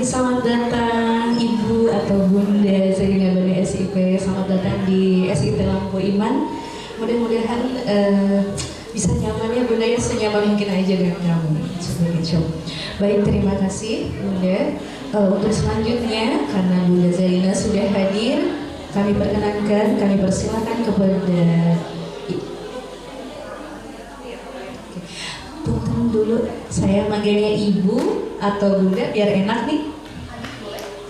selamat datang Ibu atau Bunda Zerina Bani SIP. Selamat datang di SIP Lampu Iman. Mudah-mudahan bisa nyaman ya Bunda ya, senyaman mungkin aja dengan kamu. Baik, terima kasih Bunda. Untuk selanjutnya, karena Bunda Zerina sudah hadir, kami perkenankan, kami persilakan kepada Punten dulu, saya manggilnya Ibu atau Bunda biar enak nih.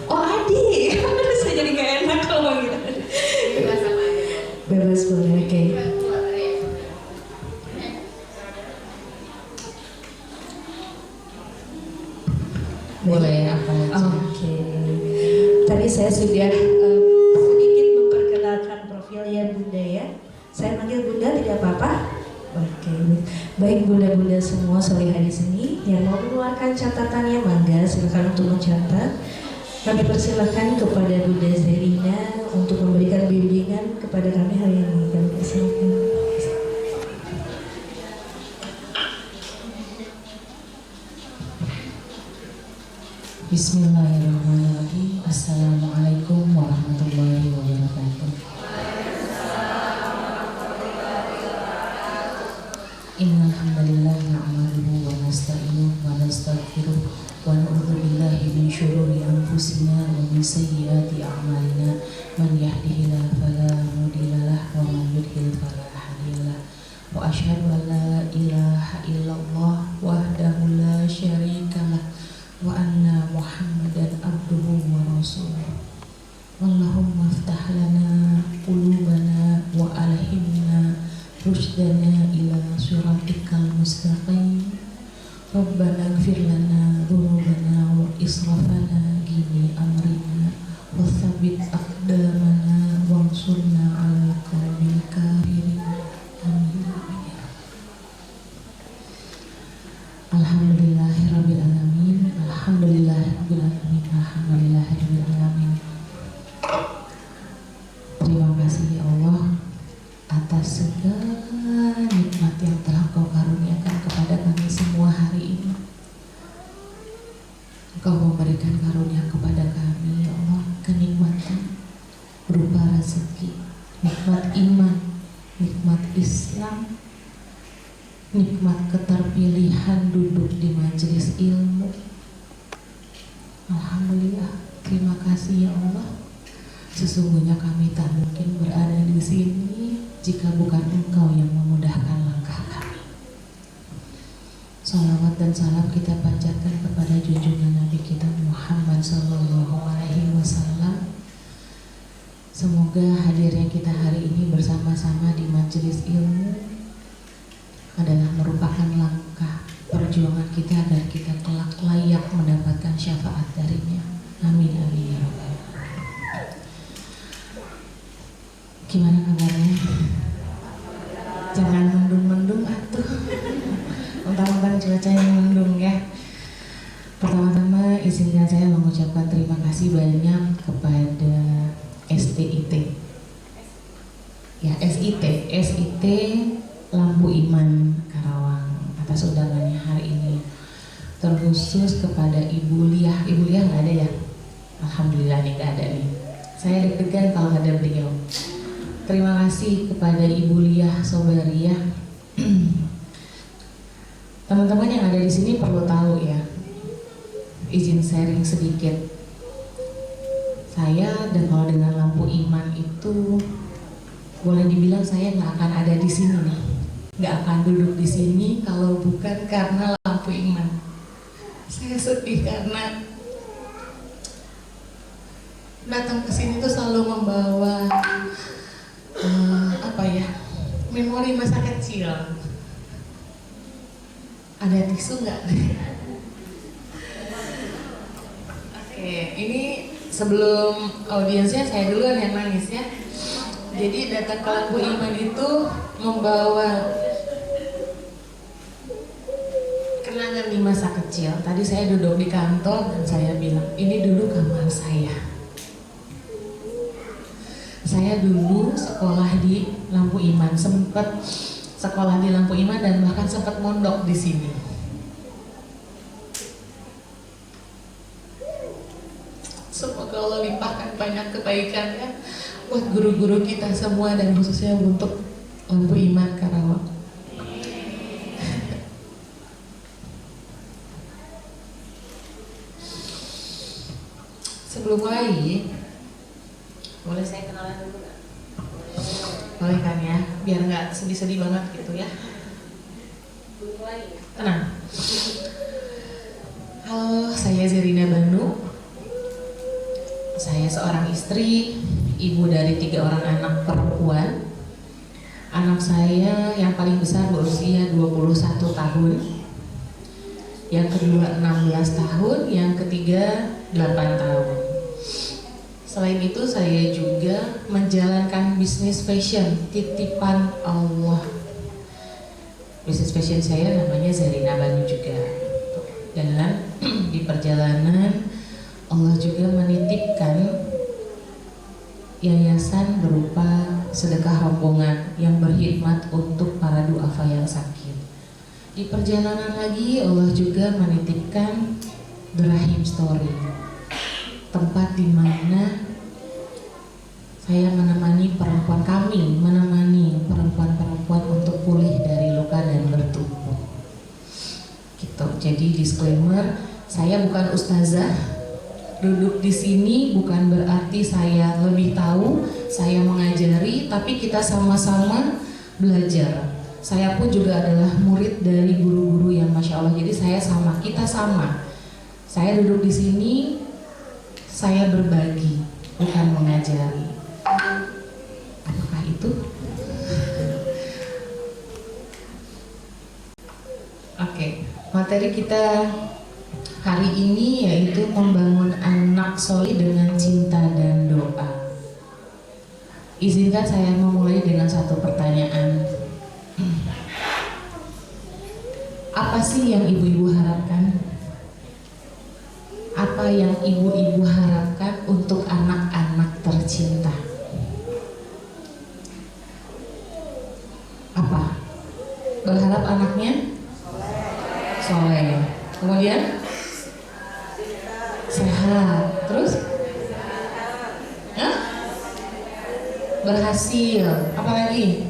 Oh Adi, saya jadi gak enak kalau manggil. Bebas boleh, oke. Boleh apa aja. Oke. Tadi saya sudah sedikit memperkenalkan profilnya Bunda ya. Saya manggil Bunda tidak apa-apa. Oke, baik bunda-bunda semua solihah di sini yang mau mengeluarkan catatannya mangga silakan untuk mencatat. Kami persilakan kepada Bunda Zerina untuk memberikan bimbingan kepada kami hari ini. Kami persilakan. Bismillahirrahmanirrahim. Assalamualaikum warahmatullahi wabarakatuh. Innal hamdalillah nahmaduhu wa nasta'inuhu wa nastaghfiruh wa na'udzu billahi min syururi anfusina wa min sayyiati a'malina. Man yahdihillahu fala mudhillalah wa man yudhlil fala hadiyalah. Wa asyhadu an la ilaha illallah wahdahu la syarikalah wa anna Muhammadan abduhu wa rasuluh. Allahumma iftah lana qulubana wa alhimna rushdana ila siratikal mustaqim. Rabbana ighfir lana dhunubana wa israfana gini amrina wa tsabbit aqdamana wansurna 'alal qawmil kafirin. Amin. Alhamdulillahirabbil alamin. Alhamdulillahirabbil alamin. Alhamdulillahirabbil alamin. Terima kasih ya Allah atas segala nikmat yang telah Kau karuniakan kepada kami semua hari ini. Engkau memberikan karunia kepada kami ya Allah, kenikmatan berupa rezeki, nikmat iman, nikmat Islam, nikmat keterpilihan duduk di majelis ilmu. Alhamdulillah, terima kasih ya Allah. Sesungguhnya kami tak mungkin berada di sini jika bukan Engkau yang memudahkan langkah kami. Salawat dan salam kita panjatkan kepada junjungan Nabi kita Muhammad Sallallahu Alaihi Wasallam. Semoga hadirnya kita hari ini bersama-sama di majelis ilmu adalah merupakan langkah perjuangan kita agar kita kelak layak mendapatkan syafaat darinya. Amin amin ya rabbal alamin. Gimana kabarnya? Jangan mendung-mendung atuh. Mentang-mentang cuaca yang mendung ya. Pertama-tama izinkan saya mengucapkan terima kasih banyak kepada STIT. Ya, SIT Lampu Iman Karawang atas undangannya hari ini. Terkhusus kepada Ibu Liah. Ibu Liah nggak ada ya? Alhamdulillah nih nggak ada nih. Saya deg-degan kalau ada beliau. Terima kasih kepada Ibu Liah Sobaria. Teman-teman yang ada di sini perlu tahu ya. Izin sharing sedikit. Saya dan kalau dengan Lampu Iman itu boleh dibilang saya nggak akan ada di sini nih. Nggak akan duduk di sini kalau bukan karena Lampu Iman. Saya sedih karena datang ke sini tuh selalu membawa memori masa kecil. Ada tisu nggak? Oke, ini sebelum audiensnya saya duluan yang nangis ya. Jadi datang ke Lampu Iman itu membawa kenangan di masa kecil. Tadi saya duduk di kantor dan saya bilang, ini dulu kamar saya. Saya dulu sekolah di Lampu Iman, sempat sekolah di Lampu Iman dan bahkan sempat mondok di sini. Semoga Allah limpahkan banyak kebaikannya buat guru-guru kita semua dan khususnya untuk Lampu Iman Karawang. Sebelum mulai, boleh saya kenalan dulu nggak? Boleh kan ya, biar nggak sedih-sedih banget gitu ya. Tenang. Halo, saya Zerina Banu. Saya seorang istri, ibu dari 3 orang anak perempuan. Anak saya yang paling besar berusia 21 tahun, yang kedua 16 tahun, yang ketiga 8 tahun. Selain itu saya juga menjalankan bisnis fashion titipan Allah. Bisnis fashion saya namanya Zerina Banu juga. Dan di perjalanan Allah juga menitipkan yayasan berupa sedekah rombongan yang berkhidmat untuk para duafa yang sakit. Di perjalanan lagi Allah juga menitipkan The Rahim Story, tempat di mana saya menemani perempuan-perempuan untuk pulih dari luka dan bertumbuh. Gitu. Jadi disclaimer, saya bukan ustazah. Duduk di sini bukan berarti saya lebih tahu, saya mengajari, tapi kita sama-sama belajar. Saya pun juga adalah murid dari guru-guru yang Masya Allah. Jadi kita sama. Saya duduk di sini, saya berbagi, bukan mengajari. Apakah itu? Oke, materi kita hari ini yaitu membangun anak soleh dengan cinta dan doa. Izinkan saya memulai dengan satu pertanyaan. Apa sih yang ibu-ibu harapkan? Apa yang ibu-ibu harapkan untuk anak-anak tercinta? Apa? Berharap anaknya soleh. Kemudian sehat. Terus? Hah? Berhasil. Apa lagi?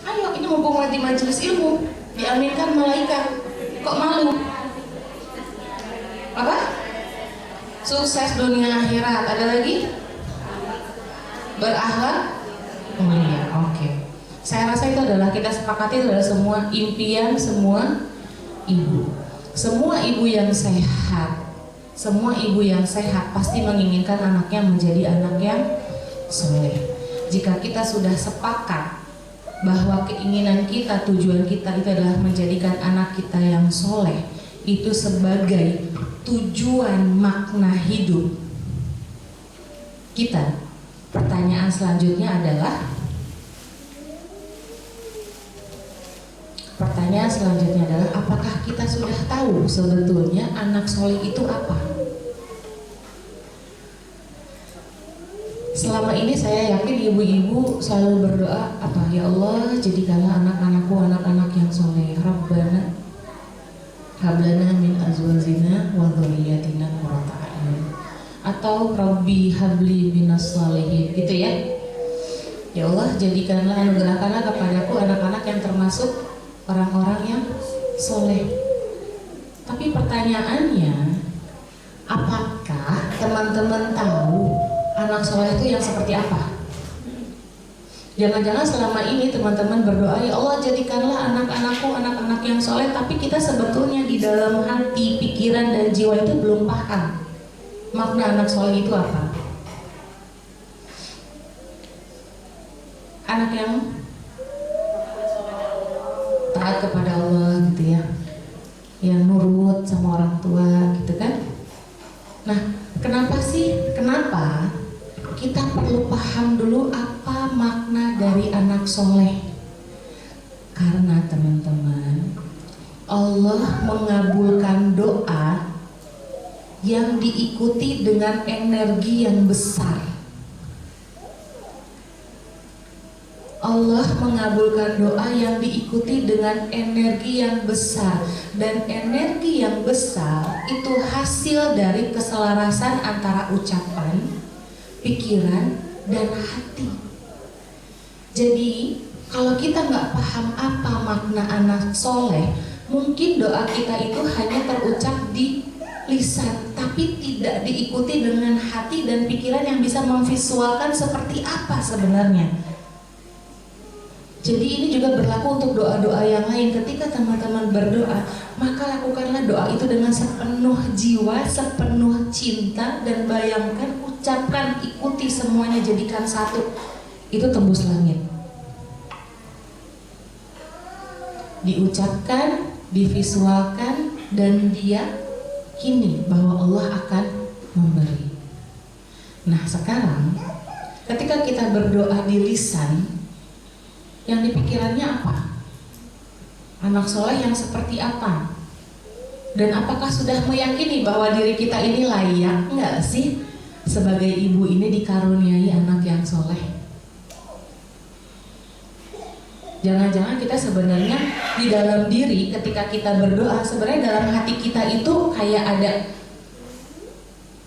Ayo, ini mumpung lagi majelis ilmu, diaminkan malaikat. Kok malu? Apa? Sukses dunia akhirat. Ada lagi? Berakhlak mulia. Oke. Saya rasa itu adalah, kita sepakati itu adalah semua impian semua ibu. Semua ibu yang sehat pasti menginginkan anaknya menjadi anak yang soleh. Jika kita sudah sepakat bahwa keinginan kita, tujuan kita itu adalah menjadikan anak kita yang soleh, itu sebagai tujuan makna hidup kita. Pertanyaan selanjutnya adalah apakah kita sudah tahu sebetulnya anak soleh itu apa? Selama ini saya yakin ibu-ibu selalu berdoa apa? Ya Allah, jadikanlah anak-anakku anak-anak yang soleh. Rabbana hablana min azwajina wa dzurriyyatina qurrata a'yun. Atau Rabbi habli minas shalihin, gitu ya. Ya Allah, jadikanlah, anugerahkanlah kepadaku anak-anak yang termasuk orang-orang yang soleh. Tapi pertanyaannya, apakah teman-teman tahu anak soleh itu yang seperti apa? Jangan-jangan selama ini teman-teman berdoa, ya Allah jadikanlah anak-anakku anak-anak yang soleh, tapi kita sebetulnya di dalam hati, pikiran, dan jiwa itu belum paham makna anak soleh itu apa. Anak yang taat kepada Allah gitu ya, yang nurut sama orang tua gitu kan. Nah, kenapa kita perlu paham dulu apa makna dari anak soleh? Karena teman-teman, Allah mengabulkan doa yang diikuti dengan energi yang besar. Allah mengabulkan doa yang diikuti dengan energi yang besar, dan energi yang besar itu hasil dari keselarasan antara ucapan, pikiran, dan hati. Jadi kalau kita nggak paham apa makna anak soleh, mungkin doa kita itu hanya terucap di lisan, tapi tidak diikuti dengan hati dan pikiran yang bisa memvisualkan seperti apa sebenarnya. Jadi ini juga berlaku untuk doa-doa yang lain. Ketika teman-teman berdoa, maka lakukanlah doa itu dengan sepenuh jiwa, sepenuh cinta, dan bayangkan, ucapkan, ikuti semuanya, jadikan satu. Itu tembus langit. Diucapkan, divisualkan, dan dia kini bahwa Allah akan memberi. Nah sekarang, ketika kita berdoa di lisan, yang dipikirannya apa? Anak soleh yang seperti apa? Dan apakah sudah meyakini bahwa diri kita ini layak nggak sih sebagai ibu ini dikaruniai anak yang soleh? Jangan-jangan kita sebenarnya di dalam diri ketika kita berdoa, sebenarnya dalam hati kita itu kayak ada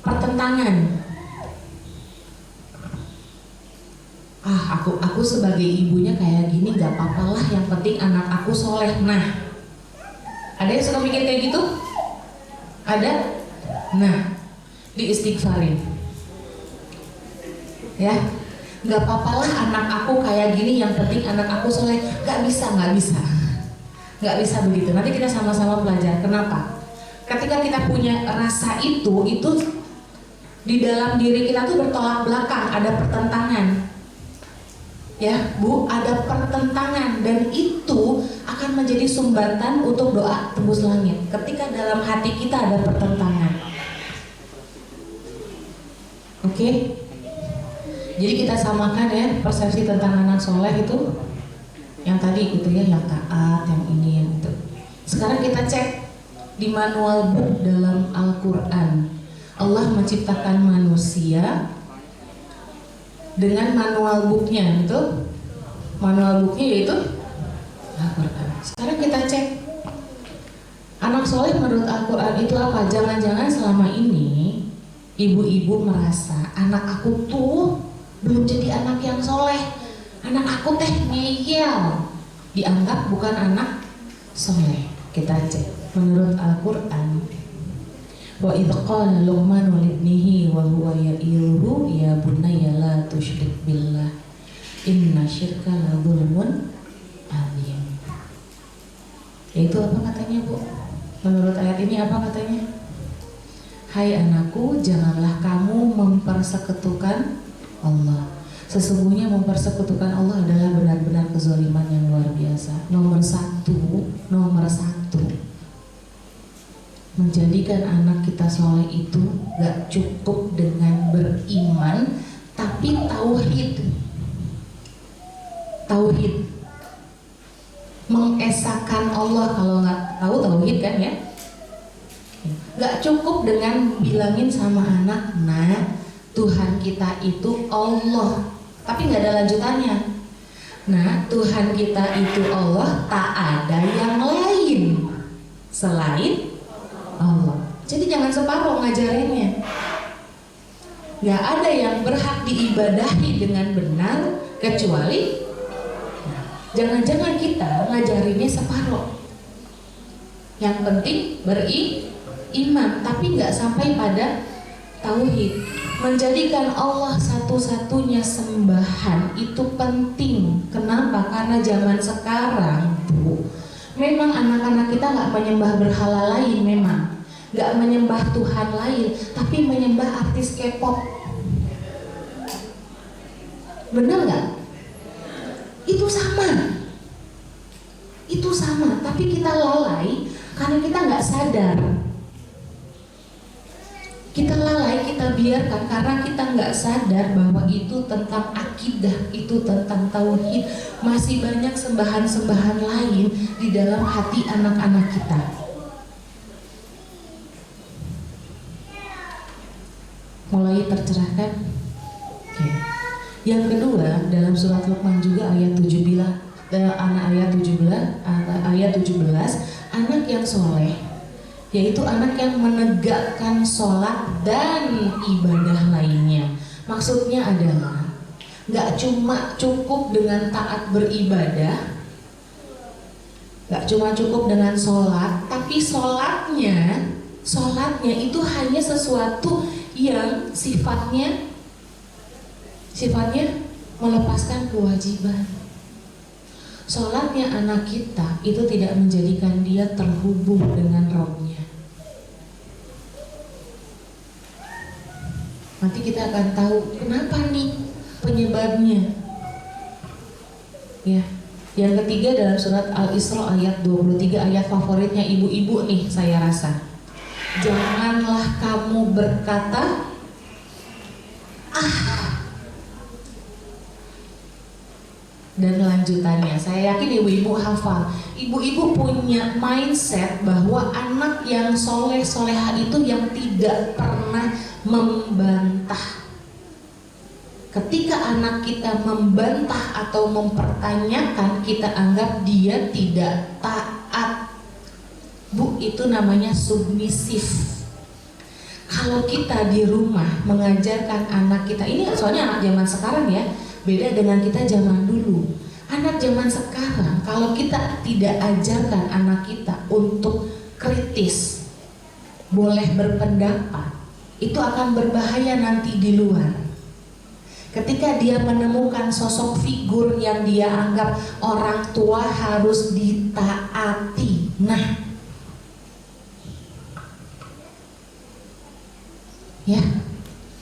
pertentangan. Aku sebagai ibunya kayak gini gak apa-apa lah, yang penting anak aku soleh. Nah, ada yang suka mikir kayak gitu? Ada? Nah, diistighfarin ya. Gak apa-apa lah anak aku kayak gini, yang penting anak aku soleh. Gak bisa begitu. Nanti kita sama-sama belajar. Kenapa? Ketika kita punya rasa itu di dalam diri kita tuh bertolak belakang, ada pertentangan. Ya Bu, ada pertentangan, dan itu akan menjadi sumbatan untuk doa tembus langit. Ketika dalam hati kita ada pertentangan. Oke? Jadi kita samakan ya persepsi tentang anak soleh itu yang tadi gitu ya, yang taat, yang ini, yang itu. Sekarang kita cek di manual book dalam Al-Quran. Allah menciptakan manusia dengan manual booknya, itu manual booknya yaitu Al-Quran. Sekarang kita cek anak soleh menurut Al-Quran itu apa? Jangan-jangan selama ini ibu-ibu merasa anak aku tuh belum jadi anak yang soleh, anak aku teh ngeyel, dianggap bukan anak soleh. Kita cek menurut Al-Quran. Wa idh qala Luqmanu libnihi wa huwa ya'iluhu ya bunayya la tusyrik billah inna syirka la dzulmun adzim. Yaitu apa katanya Bu? Menurut ayat ini apa katanya? Hai anakku, janganlah kamu mempersekutukan Allah. Sesungguhnya mempersekutukan Allah adalah benar-benar kezaliman yang luar biasa. Nomor satu, menjadikan anak kita soleh itu gak cukup dengan beriman, tapi tauhid, mengesahkan Allah. Kalau nggak tahu tauhid kan ya, gak cukup dengan bilangin sama anak, nah Tuhan kita itu Allah, tapi nggak ada lanjutannya. Nah Tuhan kita itu Allah, tak ada yang lain selain Allah. Jadi jangan separuh ngajarinnya. Gak ada yang berhak diibadahi dengan benar kecuali, jangan-jangan kita ngajarinnya separuh. Yang penting beriman, tapi gak sampai pada tauhid. Menjadikan Allah satu-satunya sembahan itu penting. Kenapa? Karena zaman sekarang Bu, memang anak-anak kita gak menyembah berhala lain, memang gak menyembah Tuhan lain, tapi menyembah artis K-pop. Bener gak? Itu sama, tapi kita lalai karena kita gak sadar. Kita lalai, kita biarkan karena kita nggak sadar bahwa itu tentang akidah, itu tentang tauhid. Masih banyak sembahan-sembahan lain di dalam hati anak-anak kita. Mulai tercerahkan? Oke. Yang kedua, dalam surat Luqman juga ayat 17, ayat 17, anak yang soleh, yaitu anak yang menegakkan sholat dan ibadah lainnya. Maksudnya adalah gak cuma cukup dengan taat beribadah, gak cuma cukup dengan sholat, tapi sholatnya itu hanya sesuatu yang sifatnya melepaskan kewajiban. Sholatnya anak kita itu tidak menjadikan dia terhubung dengan Rabb-Nya. Nanti kita akan tahu kenapa nih penyebabnya. Ya. Yang ketiga dalam surat Al-Isra ayat 23, ayat favoritnya ibu-ibu nih saya rasa. Janganlah kamu berkata, dan lanjutannya, saya yakin ibu-ibu hafal. Ibu-ibu punya mindset bahwa anak yang soleh-soleha itu yang tidak pernah membantah. Ketika anak kita membantah atau mempertanyakan, kita anggap dia tidak taat. Bu, itu namanya submisif. Kalau kita di rumah mengajarkan anak kita, ini soalnya anak zaman sekarang ya, beda dengan kita zaman dulu. Anak zaman sekarang, kalau kita tidak ajarkan anak kita untuk kritis, boleh berpendapat, itu akan berbahaya nanti di luar. Ketika dia menemukan sosok figur yang dia anggap orang tua harus ditaati. Nah, ya,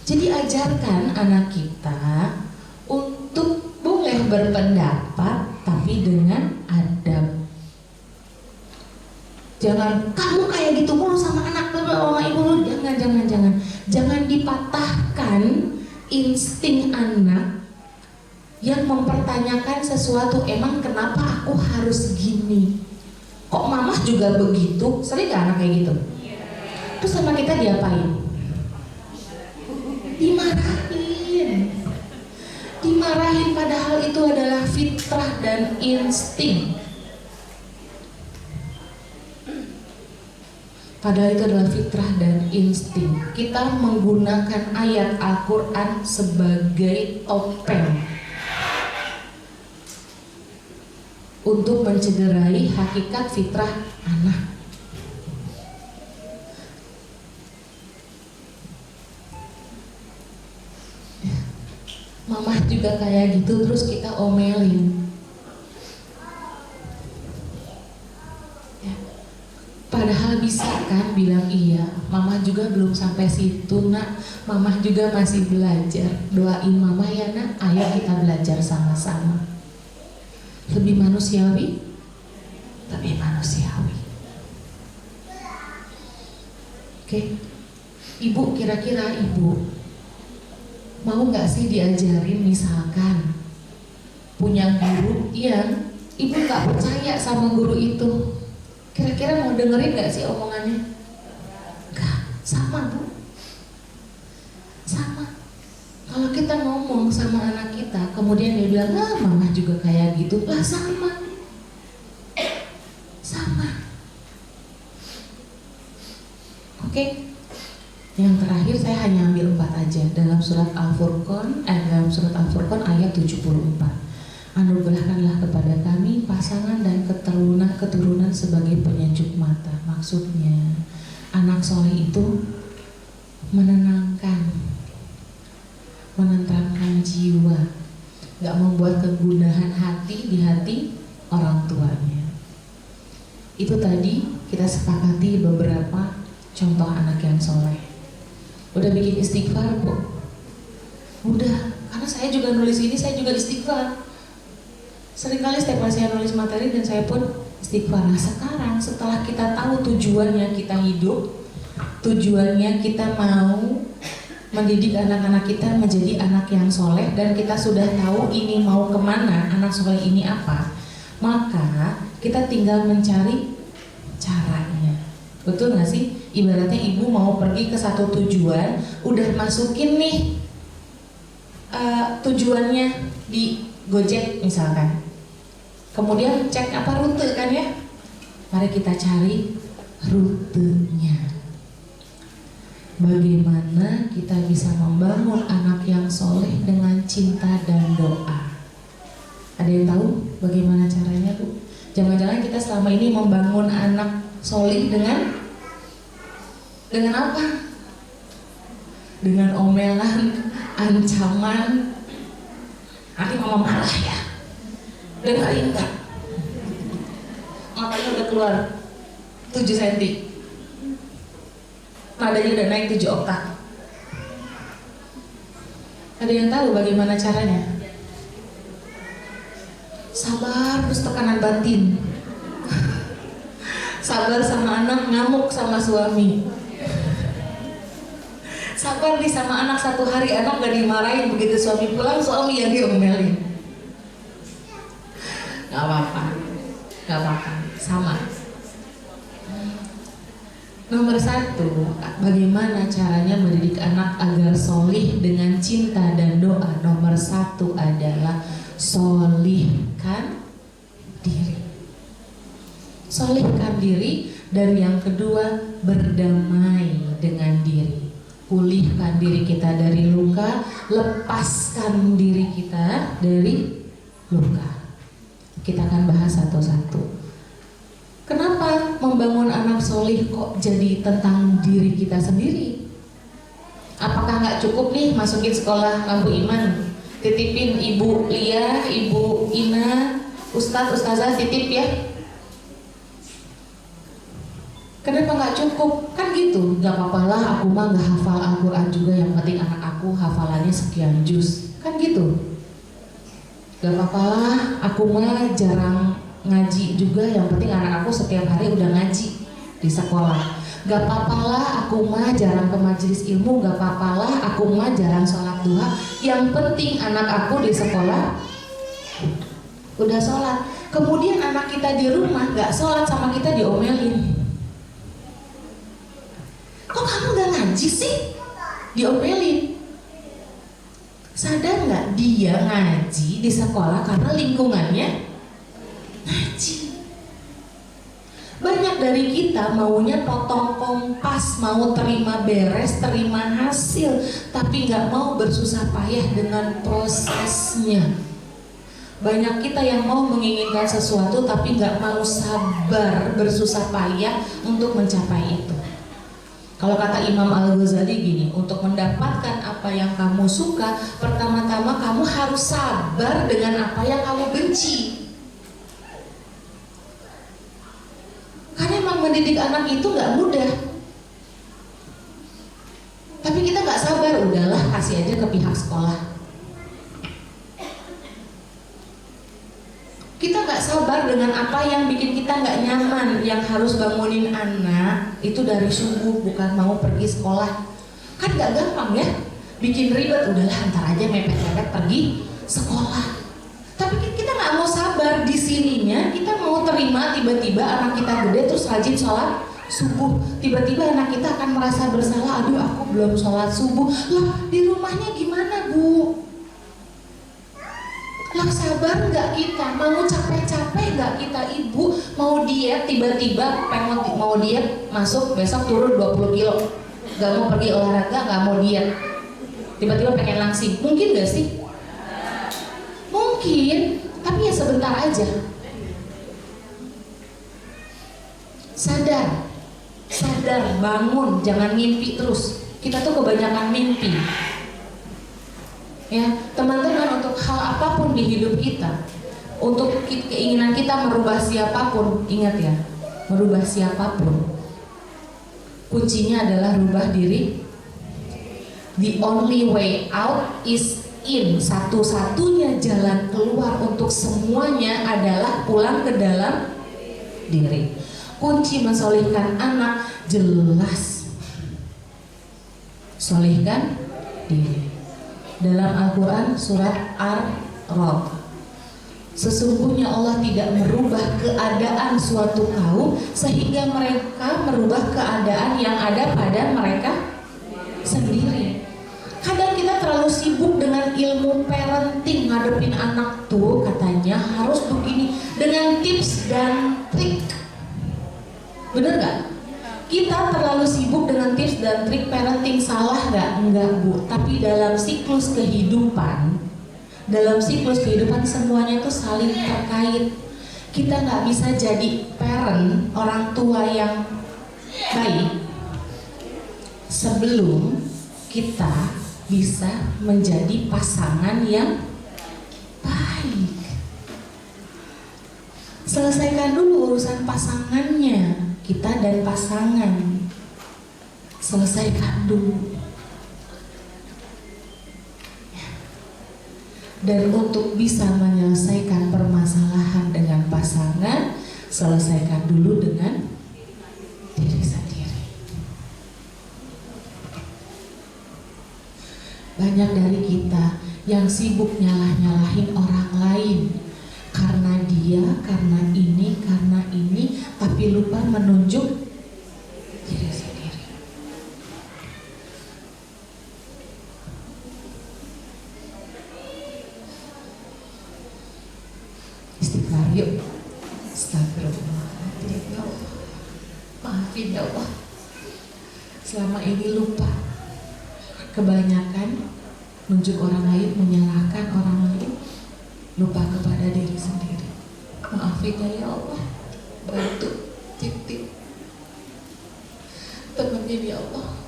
jadi ajarkan anak kita untuk boleh berpendapat tapi dengan adab. Jangan kamu kayak gitu mulu sama anak sama ibu. Jangan dipatahkan insting anak yang mempertanyakan sesuatu. Emang kenapa aku harus gini? Kok mama juga begitu? Sering gak anak kayak gitu? Terus sama kita diapain? Dimarahin padahal itu adalah fitrah dan insting. Padahal itu adalah fitrah dan insting. Kita menggunakan ayat Al-Quran sebagai topeng untuk mencederai hakikat fitrah anak. Mama juga kayak gitu, terus kita omelin. Padahal bisa kan bilang iya, mama juga belum sampai situ nak, mama juga masih belajar. Doain mama ya nak, ayo kita belajar sama-sama. Lebih manusiawi? Lebih manusiawi. Oke. Ibu, kira-kira ibu mau gak sih diajarin misalkan punya guru yang ibu gak percaya sama guru itu? Kira-kira mau dengerin gak sih omongannya? Gak, sama bu. Sama. Kalau kita ngomong sama anak kita, kemudian dia bilang, nah mama juga kayak gitu, lah sama. Sama. Oke. Yang terakhir saya hanya ambil 4 aja dalam surat Al-Furqan, ayat 74. Anugerahkanlah kepada kami pasangan dan keturunan sebagai penyejuk mata. Maksudnya anak soleh itu menenangkan, menenteramkan jiwa, gak membuat kegundahan hati di hati orang tuanya. Itu tadi kita sepakati beberapa contoh anak yang soleh. Udah bikin istighfar bu? Udah, karena saya juga nulis ini, saya juga istighfar. Seringkali setiap kali saya nulis materi dan saya pun istighfar. Nah sekarang setelah kita tahu tujuannya kita hidup, tujuannya kita mau mendidik anak-anak kita menjadi anak yang soleh, dan kita sudah tahu ini mau kemana, anak soleh ini apa, maka kita tinggal mencari caranya. Betul gak sih? Ibaratnya ibu mau pergi ke satu tujuan, udah masukin nih tujuannya di Gojek misalkan. Kemudian cek apa rute kan ya. Mari kita cari rutenya. Bagaimana kita bisa membangun anak yang soleh dengan cinta dan doa? Ada yang tahu bagaimana caranya, Bu? Jangan-jangan kita selama ini membangun anak soleh dengan apa? Dengan omelan, ancaman. Nanti mama marah ya. Dengerin enggak? Matanya udah keluar 7 cm. Nadanya udah naik 7 oktav. Ada yang tahu bagaimana caranya? Sabar terus tekanan batin. Sabar sama anak, ngamuk sama suami. Sabar nih sama anak, satu hari anak gak dimarahin, begitu suami pulang suami yang diomelin. Gak apa-apa, sama. Nomor 1, bagaimana caranya mendidik anak agar solih dengan cinta dan doa? Nomor 1 adalah solihkan diri. Solihkan diri, dan yang kedua berdamai dengan diri. Pulihkan diri kita dari luka, lepaskan diri kita dari luka. Kita akan bahas satu-satu. Kenapa membangun anak solih kok jadi tentang diri kita sendiri? Apakah nggak cukup nih masukin sekolah lampu iman, titipin Ibu Lia, Ibu Ina, Ustazah titip ya? Kenapa nggak cukup? Kan gitu, nggak apa-apa lah aku mah nggak hafal Al-Quran juga, yang penting anak aku hafalannya sekian juz. Kan gitu. Gak apa-apa lah aku mah jarang ngaji juga, yang penting anak aku setiap hari udah ngaji di sekolah. Gak apa-apa lah aku mah jarang ke majelis ilmu, gak apa-apa lah aku mah jarang sholat duha, yang penting anak aku di sekolah udah sholat. Kemudian anak kita di rumah gak sholat, sama kita diomelin. Kok kamu gak ngaji sih? Diomelin. Sadar nggak dia ngaji di sekolah karena lingkungannya ngaji. Banyak dari kita maunya potong kompas, mau terima beres, terima hasil, tapi nggak mau bersusah payah dengan prosesnya. Banyak kita yang mau menginginkan sesuatu tapi nggak mau sabar bersusah payah untuk mencapai itu. Kalau kata Imam Al-Ghazali gini, untuk mendapatkan apa yang kamu suka, pertama-tama kamu harus sabar dengan apa yang kamu benci. Karena emang mendidik anak itu gak mudah. Tapi kita gak sabar, udahlah kasih aja ke pihak sekolah. Kita gak sabar dengan apa yang bikin kita gak nyaman. Yang harus bangunin anak itu dari subuh, bukan mau pergi sekolah. Kan gak gampang ya, bikin ribet, udahlah antar aja mepet-mepet pergi sekolah. Tapi kita gak mau sabar di sininya, kita mau terima tiba-tiba anak kita gede terus rajin sholat subuh. Tiba-tiba anak kita akan merasa bersalah, aduh aku belum sholat subuh. Loh di rumahnya gimana Bu? Lah sabar nggak kita? Mau capek-capek nggak kita ibu? Mau diet tiba-tiba mau diet masuk besok turun 20 kilo. Gak mau pergi olahraga, gak mau diet. Tiba-tiba pengen langsing. Mungkin gak sih? Mungkin, tapi ya sebentar aja. Sadar, bangun, jangan mimpi terus. Kita tuh kebanyakan mimpi. Ya, teman-teman, untuk hal apapun di hidup kita, untuk keinginan kita merubah siapapun, ingat ya, merubah siapapun, kuncinya adalah rubah diri. The only way out is in. Satu-satunya jalan keluar untuk semuanya adalah pulang ke dalam diri. Kunci mensolihkan anak jelas, solihkan diri. Dalam Al-Quran surat Ar-Ra'd, sesungguhnya Allah tidak merubah keadaan suatu kaum sehingga mereka merubah keadaan yang ada pada mereka sendiri. Kadang kita kita terlalu sibuk dengan ilmu parenting, ngadepin anak tuh katanya harus begini dengan tips dan trik. Bener gak? Kita terlalu sibuk dengan tips dan trik parenting, salah gak? Enggak Bu, tapi dalam siklus kehidupan semuanya tuh saling terkait. Kita gak bisa jadi parent, orang tua yang baik sebelum kita bisa menjadi pasangan yang baik. Selesaikan dulu urusan pasangannya, kita dan pasangan. Selesaikan dulu. Dan untuk bisa menyelesaikan permasalahan dengan pasangan, selesaikan dulu dengan diri sendiri. Banyak dari kita yang sibuk nyalah-nyalahin orang lain karena dia, karena ini, tapi lupa menunjuk diri sendiri. Istighfar yuk. Astagfirullahaladzim, ya Allah. Maafin ya Allah. Selama ini lupa. Kebanyakan nunjuk orang lain, menyalahkan orang lain, lupa kepada diri sendiri. Maafin ya Allah. Bantu, titip, temenin ya Allah.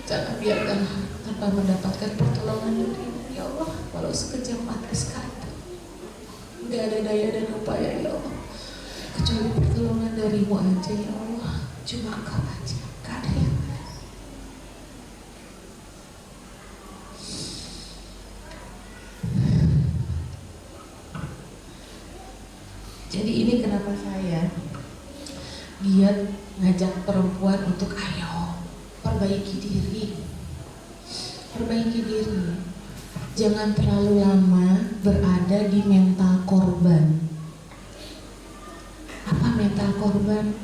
Jangan biarkan tanpa mendapatkan pertolongan dari ya Allah, walau sekejap mata sekali. Gak ada daya dan upaya ya Allah, kecuali pertolongan darimu aja ya Allah. Cuma Engkau aja, gak ada yang lain. Jadi ini kenapa saya giat ngajak perempuan untuk ayo perbaiki diri. Jangan terlalu lama berada di mental korban. Apa mental korban?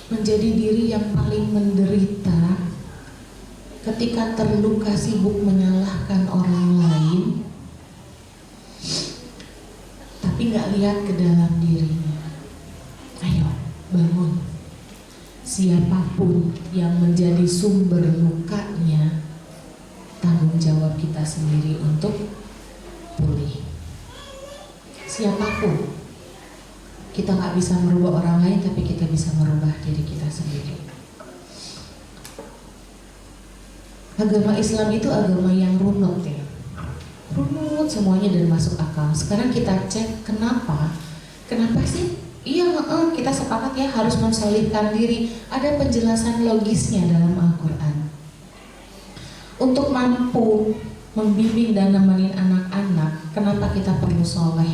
Menjadi diri yang paling menderita ketika terluka sibuk menyalahkan orang lain, tapi gak lihat ke dalam dirinya. Ayo bangun. Siapapun yang menjadi sumber lukanya, tanggung jawab kita sendiri untuk pulih. Siapapun, kita gak bisa merubah orang lain, tapi kita bisa merubah diri kita sendiri. Agama Islam itu agama yang runut ya, runut semuanya dan masuk akal. Sekarang kita cek kenapa sih? Iya, kita sepakat ya harus mensolidkan diri. Ada penjelasan logisnya dalam Al-Quran. Untuk mampu membimbing dan nemenin anak-anak, kenapa kita perlu soleh?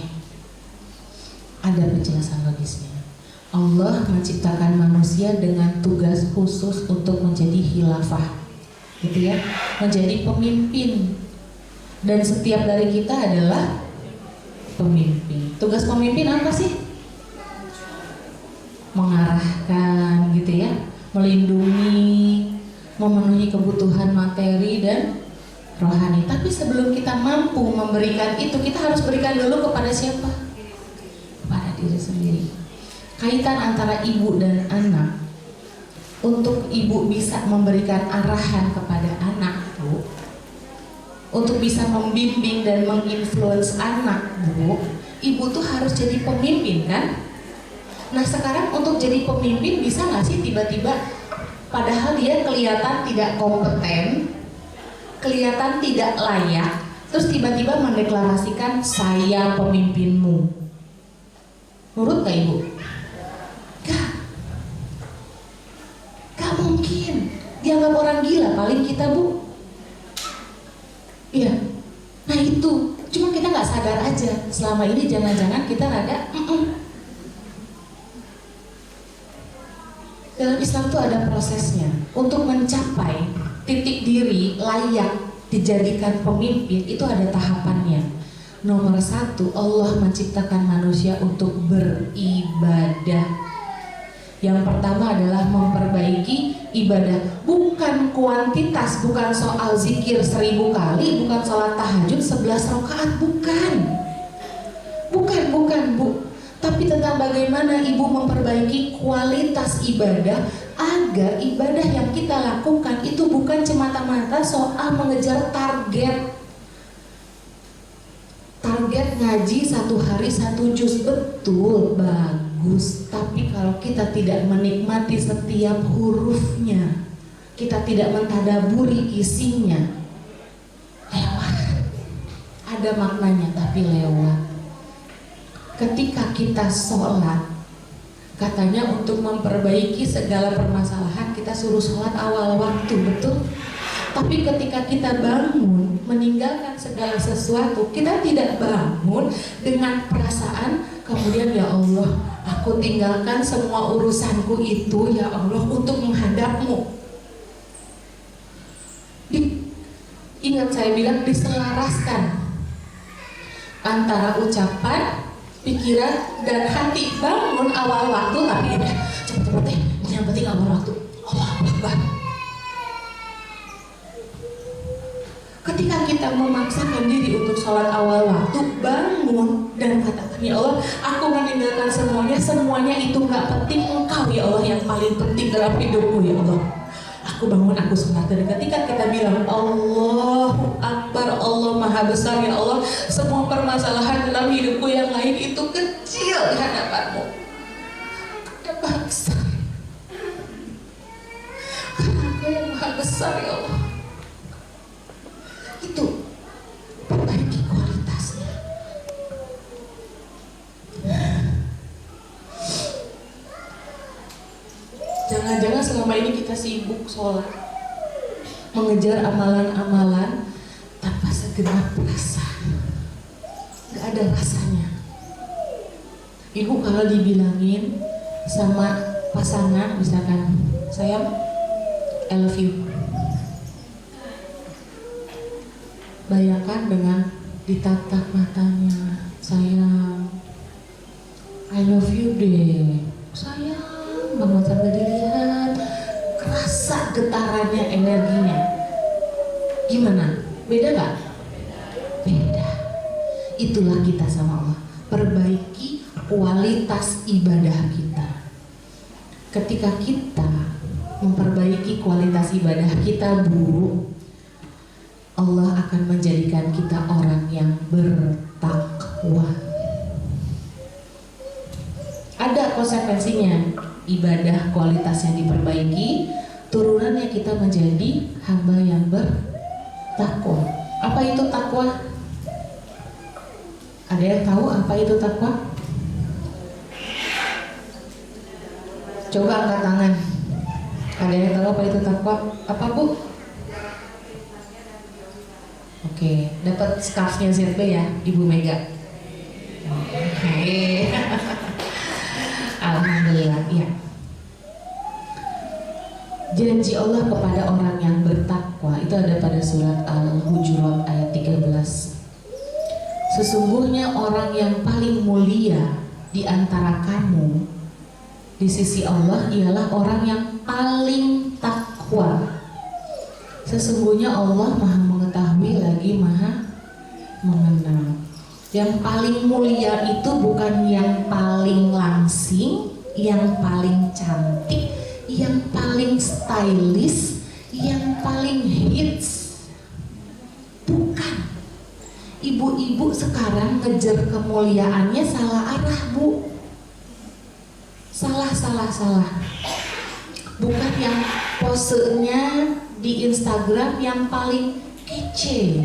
Ada penjelasan logisnya. Allah menciptakan manusia dengan tugas khusus untuk menjadi khilafah, gitu ya, menjadi pemimpin. Dan setiap dari kita adalah pemimpin. Tugas pemimpin apa sih? Mengarahkan, gitu ya, melindungi, memenuhi kebutuhan materi dan rohani. Tapi sebelum kita mampu memberikan itu, kita harus berikan dulu kepada siapa? Kepada diri sendiri. Kaitan antara ibu dan anak, untuk ibu bisa memberikan arahan kepada anak, Bu, untuk bisa membimbing dan menginfluence anak, Bu, ibu tuh harus jadi pemimpin kan? Nah sekarang untuk jadi pemimpin bisa nggak sih tiba-tiba padahal dia kelihatan tidak kompeten, kelihatan tidak layak, terus tiba-tiba mendeklarasikan saya pemimpinmu? Nurut gak ibu? Gak mungkin. Dianggap orang gila paling kita, Bu. Iya. Nah itu, cuma kita nggak sadar aja. Selama ini jangan-jangan kita rada Dalam Islam tuh ada prosesnya. Untuk mencapai titik diri layak dijadikan pemimpin itu ada tahapannya. Nomor 1, Allah menciptakan manusia untuk beribadah. Yang pertama adalah memperbaiki ibadah, bukan kuantitas, bukan soal zikir 1000 kali, bukan sholat tahajud 11 rakaat, bukan Bu, tapi tentang bagaimana ibu memperbaiki kualitas ibadah agar ibadah yang kita lakukan itu bukan semata-mata soal mengejar target ngaji 1 hari 1 juz, betul, bagus, tapi kalau kita tidak menikmati setiap hurufnya, kita tidak mentadaburi isinya, lewat, ada maknanya tapi lewat. Ketika kita sholat, katanya untuk memperbaiki segala permasalahan kita suruh sholat awal waktu, betul? Tapi ketika kita bangun, meninggalkan segala sesuatu, kita tidak bangun dengan perasaan kemudian ya Allah, aku tinggalkan semua urusanku itu ya Allah untuk menghadapmu. Ingat saya bilang diselaraskan antara ucapan, pikiran dan hati. Bangun awal waktu tapi udah cepet-cepet deh, yang penting awal waktu. Allah Akbar. Ketika kita memaksakan diri untuk sholat awal waktu, bangun dan katakan ya Allah, aku meninggalkan semuanya itu gak penting, Engkau ya Allah yang paling penting dalam hidupku ya Allah. Aku bangun, aku sholat. Dan ketika kita bilang Allahu Akbar, Allah Maha Besar ya Allah, semua permasalahan dalam hidupku yang lain itu kecil di hadapanmu. Ada Maha Besar, karena Engkau yang Maha Besar ya Allah. Itu perbaiki kualitasnya. Jangan-jangan selama ini kita sibuk sholat, mengejar amalan-amalan tanpa segenap rasa, gak ada rasanya. Ibu kalau dibilangin sama pasangan, misalkan sayang, I love you, bayangkan dengan ditatap matanya, sayang, I love you deh, sayang banget, sampai dilihat, kerasa getarannya, energinya. Gimana? Beda gak? Beda. Itulah kita sama Allah. Perbaiki kualitas ibadah kita. Ketika kita memperbaiki kualitas ibadah kita, Bu, Allah akan menjadikan kita orang yang bertakwa. Ada konsekuensinya. Ibadah kualitasnya diperbaiki, turunannya kita menjadi hamba yang bertakwa. Apa itu takwa? Ada yang tahu apa itu takwa? Coba angkat tangan. Ada yang tahu apa itu takwa? Apa, Bu? Oke, dapat scarfnya ZB ya, Ibu Mega. Oke. Alhamdulillah, ya. Janji Allah kepada orang yang bertakwa itu ada pada surat Al-Hujurat ayat 13. Sesungguhnya orang yang paling mulia di antara kamu di sisi Allah ialah orang yang paling takwa. Sesungguhnya Allah Maha mengetahui lagi Maha mengenal. Yang paling mulia itu bukan yang paling langsing, yang paling cantik, yang paling stylish, yang paling hits. Bukan. Ibu-ibu sekarang ngejar kemuliaannya salah arah, Bu. Salah. Bukan yang posenya di Instagram yang paling kece,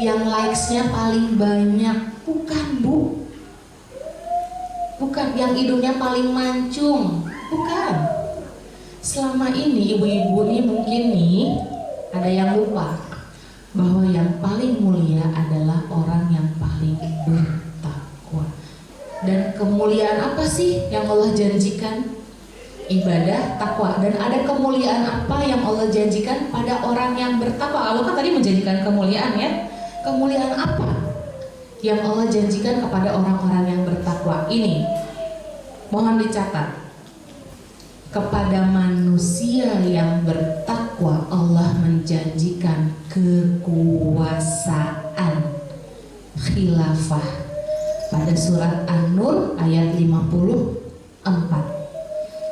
yang likes-nya paling banyak, bukan, Bu. Bukan yang hidungnya paling mancung, bukan. Selama ini ibu-ibu nih mungkin nih ada yang lupa bahwa yang paling mulia adalah orang yang paling bertakwa. Dan kemuliaan apa sih yang Allah janjikan? Ibadah, takwa. Dan ada kemuliaan apa yang Allah janjikan pada orang yang bertakwa? Allah kan tadi menjanjikan kemuliaan ya. Kemuliaan apa yang Allah janjikan kepada orang-orang yang bertakwa? Ini mohon dicatat. Kepada manusia bertakwa, Allah menjanjikan kekuasaan khilafah pada surat An-Nur ayat 54.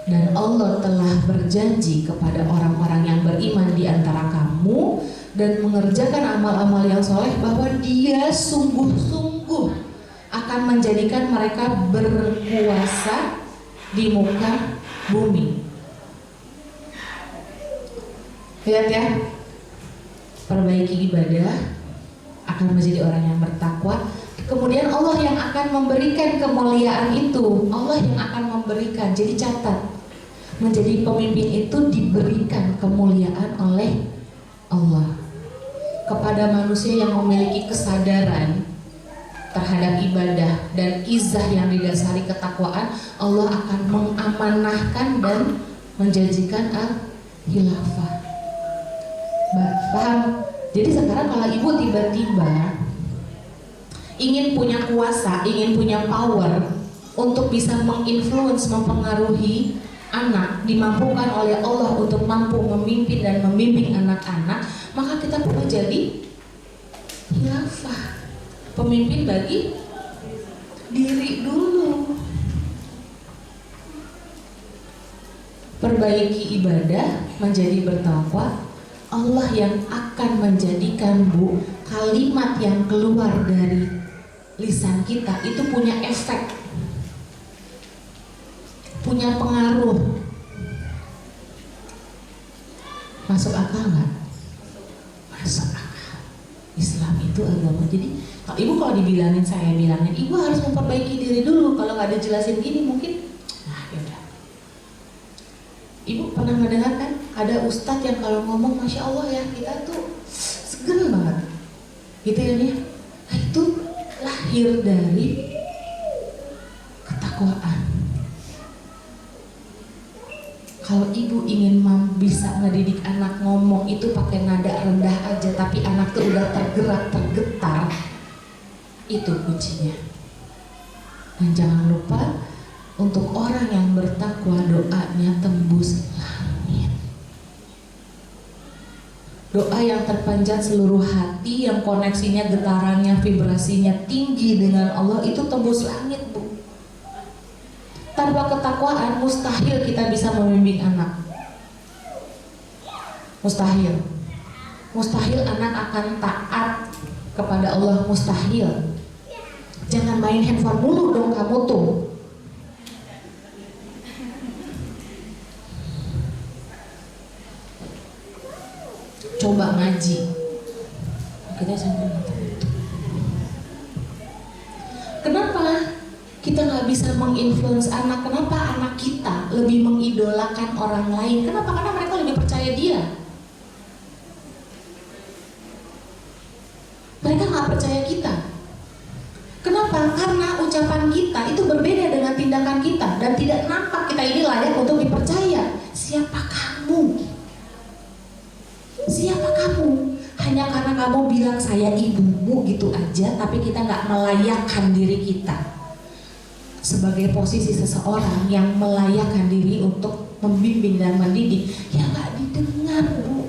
Dan Allah telah berjanji kepada orang-orang yang beriman di antara kamu dan mengerjakan amal-amal yang soleh bahwa Dia sungguh-sungguh akan menjadikan mereka berkuasa di muka bumi. Lihat ya, perbaiki ibadah akan menjadi orang yang bertakwa. Kemudian Allah yang akan memberikan kemuliaan itu, Allah yang akan memberikan. Jadi catat, menjadi pemimpin itu diberikan kemuliaan oleh Allah kepada manusia yang memiliki kesadaran terhadap ibadah dan izah yang didasari ketakwaan. Allah akan mengamanahkan dan menjanjikan al-khilafah. Paham? Jadi sekarang kalau ibu tiba-tiba ingin punya kuasa, ingin punya power untuk bisa menginfluence, mempengaruhi anak, dimampukan oleh Allah untuk mampu memimpin dan membimbing anak-anak, maka kita perlu jadi khilafah, pemimpin bagi diri dulu. Perbaiki ibadah menjadi bertakwa. Allah yang akan menjadikan kalimat yang keluar dari lisan kita itu punya efek, punya pengaruh. Masuk akal nggak? Masuk akal. Islam itu agama. Jadi kalau dibilangin, saya bilangin ibu harus memperbaiki diri dulu. Kalau nggak dijelasin gini mungkin, nah yaudah. Ibu pernah mendengar kan ada ustadz yang kalau ngomong masya Allah ya, kita tuh seger banget gitu ya nih. Nah itu lahir dari ketakwaan. Kalau ibu ingin bisa ngedidik anak ngomong itu pakai nada rendah aja, tapi anak tuh udah tergerak, tergetar, itu kuncinya. Dan jangan lupa, untuk orang yang bertakwa doanya tembus langit. Doa yang terpanjat seluruh hati, yang koneksinya, getarannya, vibrasinya tinggi dengan Allah, itu tembus langit, Bu. Tanpa ketakwaan mustahil kita bisa membimbing anak. Mustahil. Mustahil anak akan taat kepada Allah, mustahil. Jangan main handphone mulu dong kamu tuh. Coba ngaji. Kita sampai kenapa kita nggak bisa menginfluence anak? Kenapa anak kita lebih mengidolakan orang lain? Kenapa? Karena mereka lebih percaya dia. Mereka nggak percaya kita. Kenapa? Karena ucapan kita itu berbeda dengan tindakan kita dan tidak nampak kita ini layak untuk dipercaya. Siapa kamu? Siapa kamu? Hanya karena kamu bilang saya ibumu gitu aja, tapi kita nggak melayakkan diri kita sebagai posisi seseorang yang melayakkan diri untuk membimbing dan mendidik, ya nggak didengar, Bu.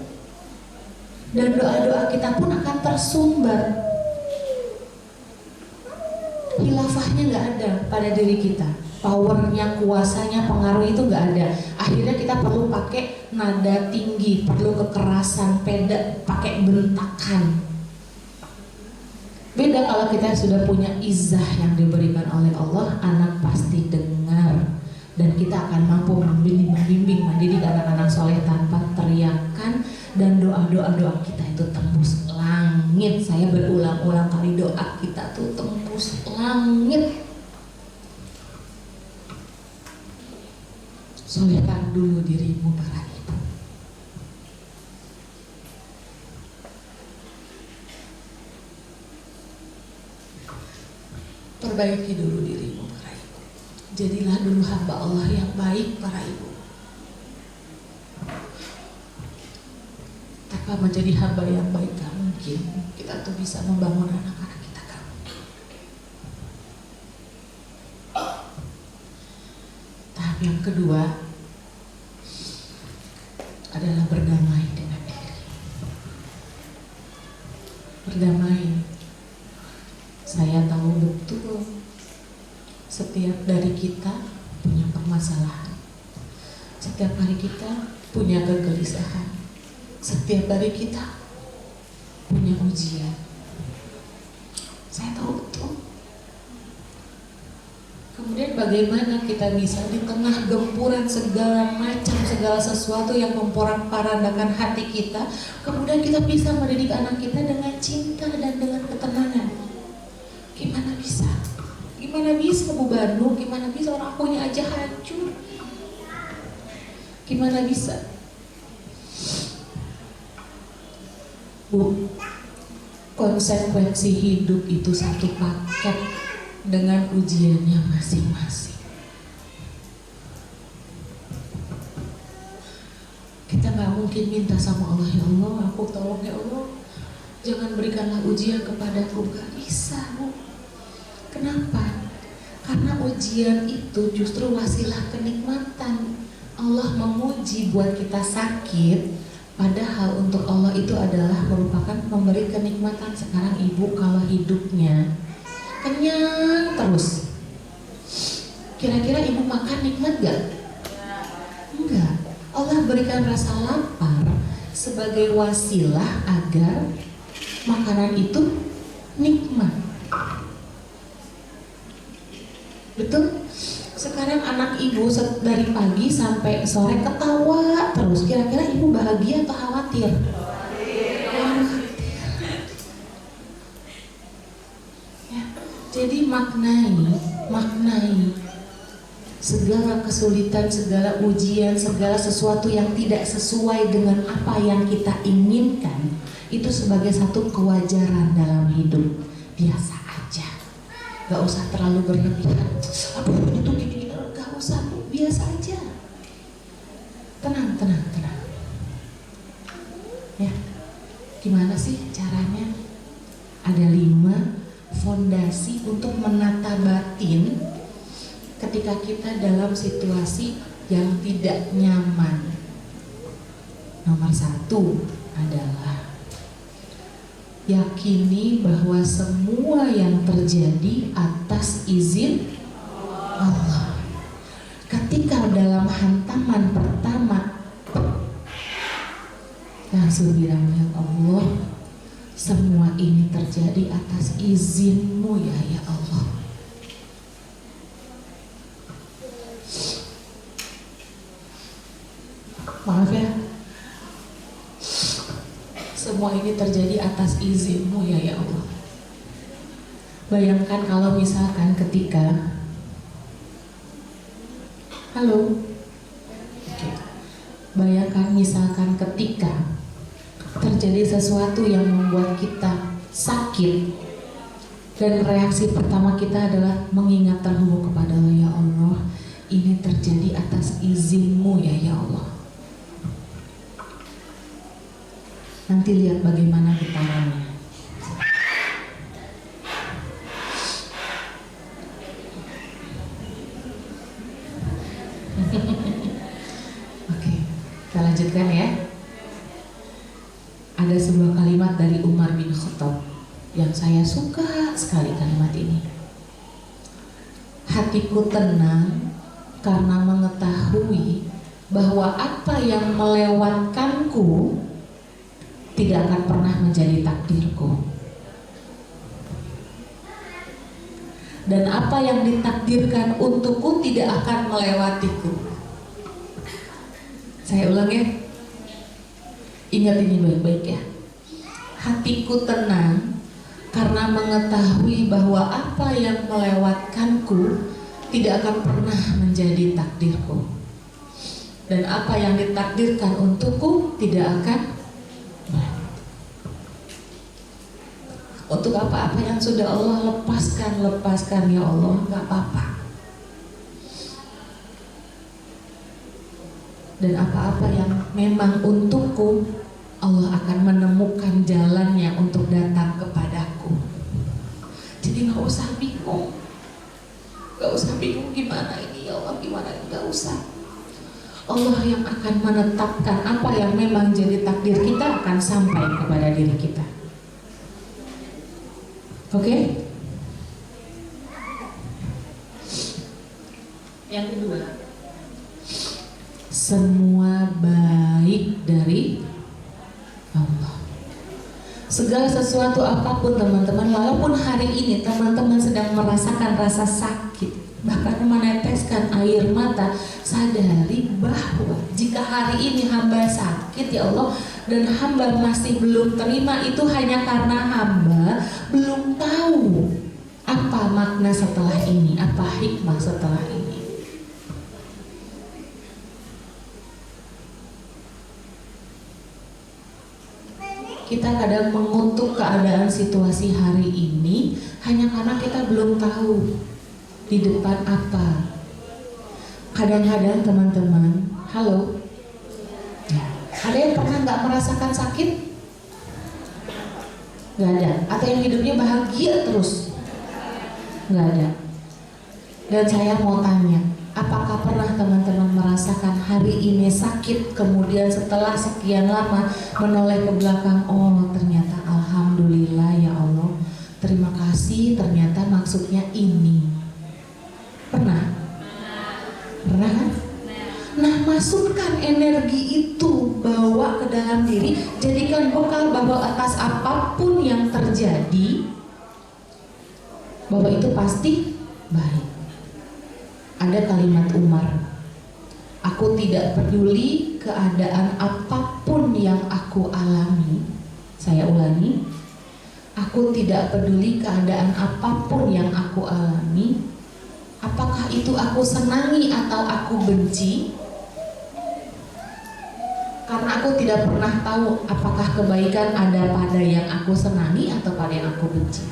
Dan doa-doa kita pun akan tersumbat. Khilafahnya nggak ada pada diri kita, powernya, kuasanya, pengaruh itu nggak ada. Akhirnya kita perlu pakai nada tinggi, perlu kekerasan, pakai bentakan. Beda kalau kita sudah punya izah yang diberikan oleh Allah, anak pasti dengar dan kita akan mampu membimbing, mendidik anak-anak soleh tanpa teriakan, dan doa-doa kita itu tembus langit. Saya berulang-ulang kali doa kita tuh tembus langit. Solehkan dulu dirimu para ibu. Perbaiki dulu dirimu para ibu. Jadilah dulu hamba Allah yang baik para ibu. Tanpa menjadi hamba yang baik gak mungkin kita tuh bisa membangun anak-anak kita, gak mungkin. Tahap yang kedua, adalah berdamai dengan diri. Berdamai. Saya tahu betul setiap dari kita punya permasalahan. Setiap hari kita punya kegelisahan. Setiap dari kita punya ujian. Saya tahu betul. Kemudian bagaimana kita bisa di tengah gempuran segala sesuatu yang memporak-porandakan hati kita, kemudian kita bisa mendidik anak kita dengan cinta dan dengan ketenangan. Gimana bisa? Gimana bisa Bu Banu? Gimana bisa orang akunya aja hancur? Gimana bisa? Bu, konsekuensi hidup itu satu paket dengan ujiannya masing-masing. Kita gak mungkin minta sama Allah, ya Allah, aku tolong ya Allah, jangan berikanlah ujian kepadaku. Gak bisa, Bu. Kenapa? Karena ujian itu justru wasilah kenikmatan. Allah menguji buat kita sakit, padahal untuk Allah itu adalah merupakan memberi kenikmatan. Sekarang ibu kalau hidupnya kenyang terus, kira-kira ibu makan nikmat gak? Enggak. Allah berikan rasa lapar sebagai wasilah agar makanan itu nikmat. Betul? Sekarang anak ibu dari pagi sampai sore ketawa terus, kira-kira ibu bahagia atau khawatir? Jadi maknai segala kesulitan, segala ujian, segala sesuatu yang tidak sesuai dengan apa yang kita inginkan itu sebagai satu kewajaran dalam hidup. Biasa aja, gak usah terlalu berlebihan. Aduh itu gini, gak usah, biasa aja. Tenang. Ya, gimana sih caranya? Ada 5 fondasi untuk menata batin ketika kita dalam situasi yang tidak nyaman. Nomor 1 adalah yakini bahwa semua yang terjadi atas izin Allah. Ketika dalam hantaman pertama langsung bilang, ya Allah, semua ini terjadi atas izin-Mu ya Allah. Maaf ya, semua ini terjadi atas izin-Mu ya Allah. Bayangkan kalau misalkan ketika bayangkan misalkan ketika terjadi sesuatu yang membuat kita sakit dan reaksi pertama kita adalah mengingat terhubung kepada Allah, ya Allah, ini terjadi atas izin-Mu ya Allah. Nanti lihat bagaimana getarannya. Oke, kita lanjutkan ya. Ada sebuah kalimat dari Umar bin Khattab yang saya suka sekali kalimat ini. Hatiku tenang karena mengetahui bahwa apa yang melewatkanku tidak akan pernah menjadi takdirku, dan apa yang ditakdirkan untukku tidak akan melewatiku. Saya ulang ya. Ingat ini baik-baik ya. Hatiku tenang karena mengetahui bahwa apa yang melewatkanku tidak akan pernah menjadi takdirku, dan apa yang ditakdirkan untukku tidak akan. Untuk apa yang sudah Allah lepaskan ya Allah, gak apa-apa. Dan apa-apa yang memang untukku, Allah akan menemukan jalannya untuk datang kepadaku. Jadi gak usah bingung. Gak usah bingung gimana ini ya Allah, gimana ini, gak usah. Allah yang akan menetapkan apa yang memang jadi takdir kita akan sampai kepada diri kita. Oke? Yang kedua, semua baik dari Allah. Segala sesuatu apapun teman-teman, walaupun hari ini teman-teman sedang merasakan rasa sakit, bahkan meneteskan air mata, sadari bahwa jika hari ini hamba sakit ya Allah, dan hamba masih belum terima, itu hanya karena hamba belum tahu apa makna setelah ini, apa hikmah setelah ini. Kita kadang mengutuk keadaan situasi hari ini hanya karena kita belum tahu di depan apa. Kadang-kadang teman-teman, halo, ada yang pernah nggak merasakan sakit? Nggak ada. Atau yang hidupnya bahagia terus? Nggak ada. Dan saya mau tanya, apakah pernah teman-teman merasakan hari ini sakit, kemudian setelah sekian lama menoleh ke belakang, oh ternyata alhamdulillah ya Allah, terima kasih, ternyata maksudnya ini. Pernah? Pernah kan? Nah, masukkan energi itu, bawa ke dalam diri, jadikan bekal bahwa atas apapun yang terjadi, bahwa itu pasti baik. Ada kalimat Umar, aku tidak peduli keadaan apapun yang aku alami. Saya ulangi, aku tidak peduli keadaan apapun yang aku alami, apakah itu aku senangi atau aku benci, karena aku tidak pernah tahu apakah kebaikan ada pada yang aku senangi atau pada yang aku benci.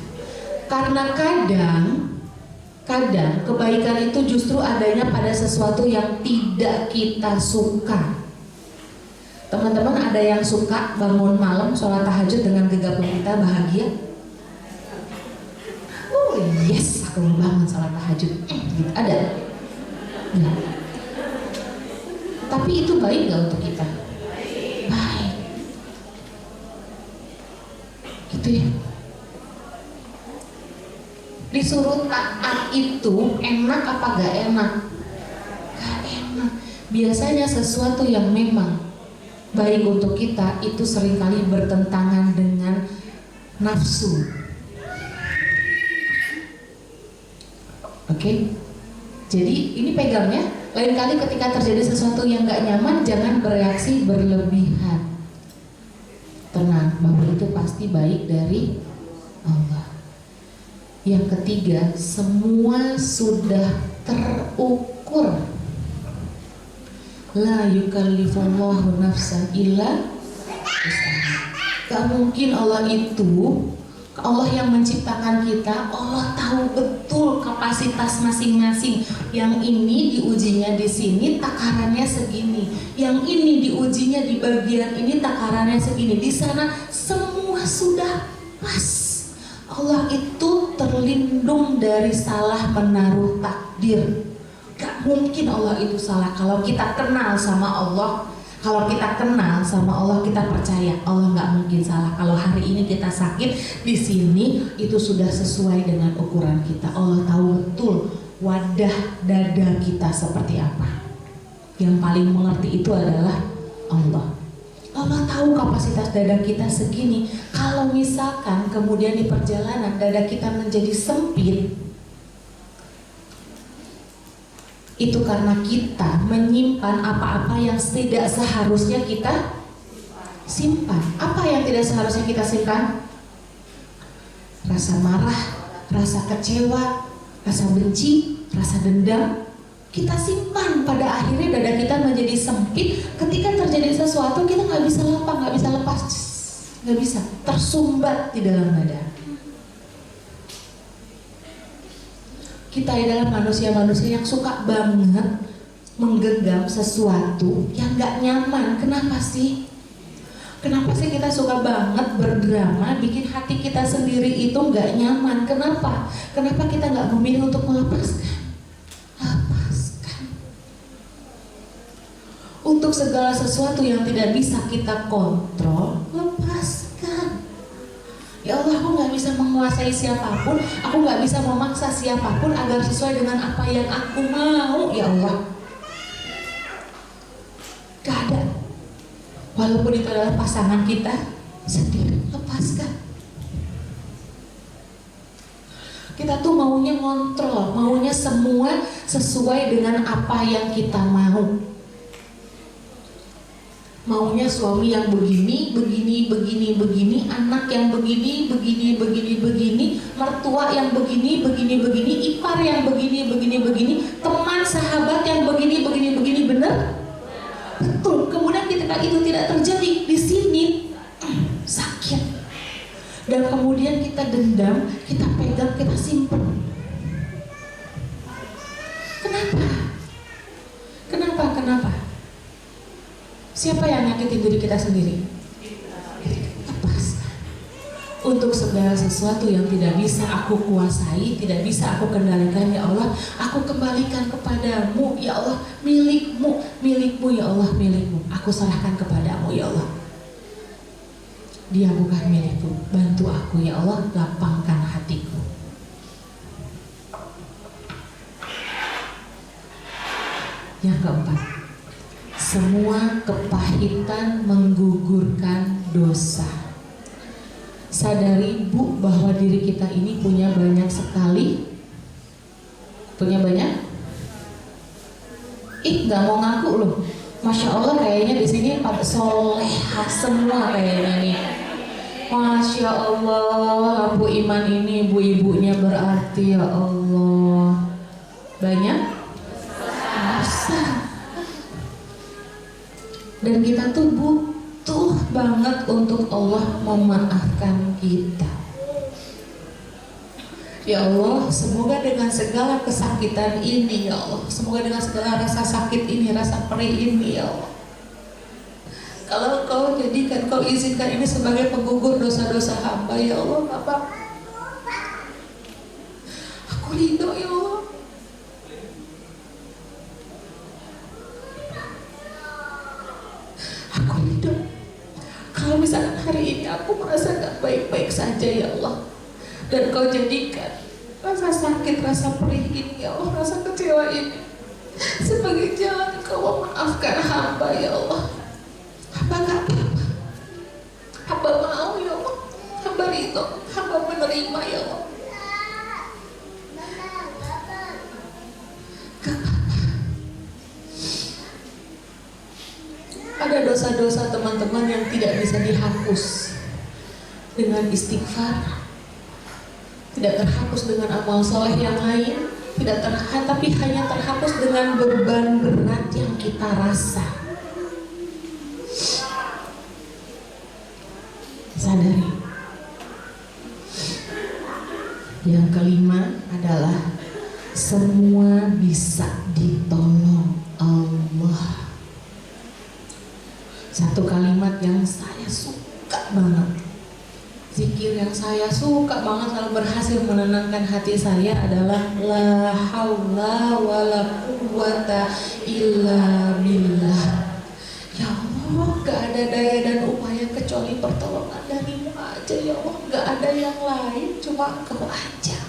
Karena kadang kebaikan itu justru adanya pada sesuatu yang tidak kita suka. Teman-teman ada yang suka bangun malam sholat tahajud dengan gegap gempita bahagia? Oh yes, aku mau bangun sholat tahajud. Gitu. Ada? Nah. Tapi itu baik gak untuk kita? Baik. Itu ya. Disuruh taat itu enak apa gak enak? Gak enak. Biasanya sesuatu yang memang baik untuk kita itu seringkali bertentangan dengan nafsu. Oke? Jadi ini pegang ya. Lain kali ketika terjadi sesuatu yang gak nyaman, jangan bereaksi berlebihan. Tenang, bahwa itu pasti baik dari Allah. Yang ketiga, semua sudah terukur. La yukallifullahu nafsan illa wus'aha. Gak mungkin Allah itu, Allah yang menciptakan kita, Allah tahu betul kapasitas masing-masing. Yang ini diujinya di sini takarannya segini, yang ini diujinya di bagian ini takarannya segini, di sana semua sudah pas. Allah itu terlindung dari salah menaruh takdir. Gak mungkin Allah itu salah. Kalau kita kenal sama Allah, kita percaya Allah gak mungkin salah. Kalau hari ini kita sakit di sini, itu sudah sesuai dengan ukuran kita. Allah tahu betul wadah dada kita seperti apa. Yang paling mengerti itu adalah Allah. Allah tahu kapasitas dada kita segini. Kalau misalkan kemudian di perjalanan dada kita menjadi sempit, itu karena kita menyimpan apa-apa yang tidak seharusnya kita simpan. Apa yang tidak seharusnya kita simpan? Rasa marah, rasa kecewa, rasa benci, rasa dendam. Kita simpan, pada akhirnya dada kita menjadi sempit. Ketika terjadi sesuatu kita nggak bisa lepas, nggak bisa, tersumbat di dalam dada. Kita adalah manusia-manusia yang suka banget menggenggam sesuatu yang nggak nyaman. Kenapa sih? Kenapa sih kita suka banget berdrama, bikin hati kita sendiri itu nggak nyaman? Kenapa? Kenapa kita nggak memilih untuk melepaskan? Untuk segala sesuatu yang tidak bisa kita kontrol, lepaskan. Ya Allah, aku gak bisa menguasai siapapun, aku gak bisa memaksa siapapun agar sesuai dengan apa yang aku mau. Ya Allah, gak ada. Walaupun itu adalah pasangan kita sendiri, lepaskan. Kita tuh maunya ngontrol, maunya semua sesuai dengan apa yang kita mau. Maunya suami yang begini, anak yang begini, mertua yang begini, ipar yang begini, teman sahabat yang begini, benar? Betul. Kemudian ketika itu tidak terjadi di sini, sakit. Dan kemudian kita dendam, kita pegang, kita simpan. Kenapa? Siapa yang nyakitin diri kita sendiri? Lepaskan. Untuk segala sesuatu yang tidak bisa aku kuasai, tidak bisa aku kendalikan, ya Allah, aku kembalikan kepadamu, ya Allah, milikmu ya Allah, milikmu. Aku serahkan kepadamu, ya Allah. Dia bukan milikku, bantu aku ya Allah, lapangkan hatiku. Yang keempat, semua kepahitan menggugurkan dosa. Sadari Bu bahwa diri kita ini punya banyak sekali. Punya banyak? Gak mau ngaku loh. Masya Allah, kayaknya di sini pada solehah semua kayaknya nih. Masya Allah, lampu iman ini ibu-ibunya berarti, ya Allah. Banyak? Besar. Dan kita tuh butuh banget untuk Allah memaafkan kita. Ya Allah, semoga dengan segala kesakitan ini, ya Allah, semoga dengan segala rasa sakit ini, rasa perih ini, ya Allah, kalau Kau jadikan, Kau izinkan ini sebagai penggugur dosa-dosa hamba, ya Allah, Bapak, aku ridho, ya Allah. Aku ridho. Kalau misalkan hari ini aku merasa gak baik-baik saja, ya Allah, dan Kau jadikan rasa sakit, rasa perih ini, ya Allah, rasa kecewa ini sebagai jalan Kau memaafkan hamba, ya Allah. Hamba gak apa-apa, hamba mau, ya Allah, hamba ridho, hamba menerima, ya Allah. Gak apa-apa. Ada dosa-dosa teman-teman yang tidak bisa dihapus dengan istighfar, tidak terhapus dengan amal soleh yang lain, tapi hanya terhapus dengan beban berat yang kita rasa. Sadari. Yang kelima adalah semua bisa ditolong Allah. Satu kalimat yang saya suka banget, zikir yang saya suka banget, selalu berhasil menenangkan hati saya adalah la haula wala quwwata illa billah. Ya Allah, gak ada daya dan upaya kecuali pertolongan dari-Mu aja, ya Allah. Gak ada yang lain, cuma Engkau aja.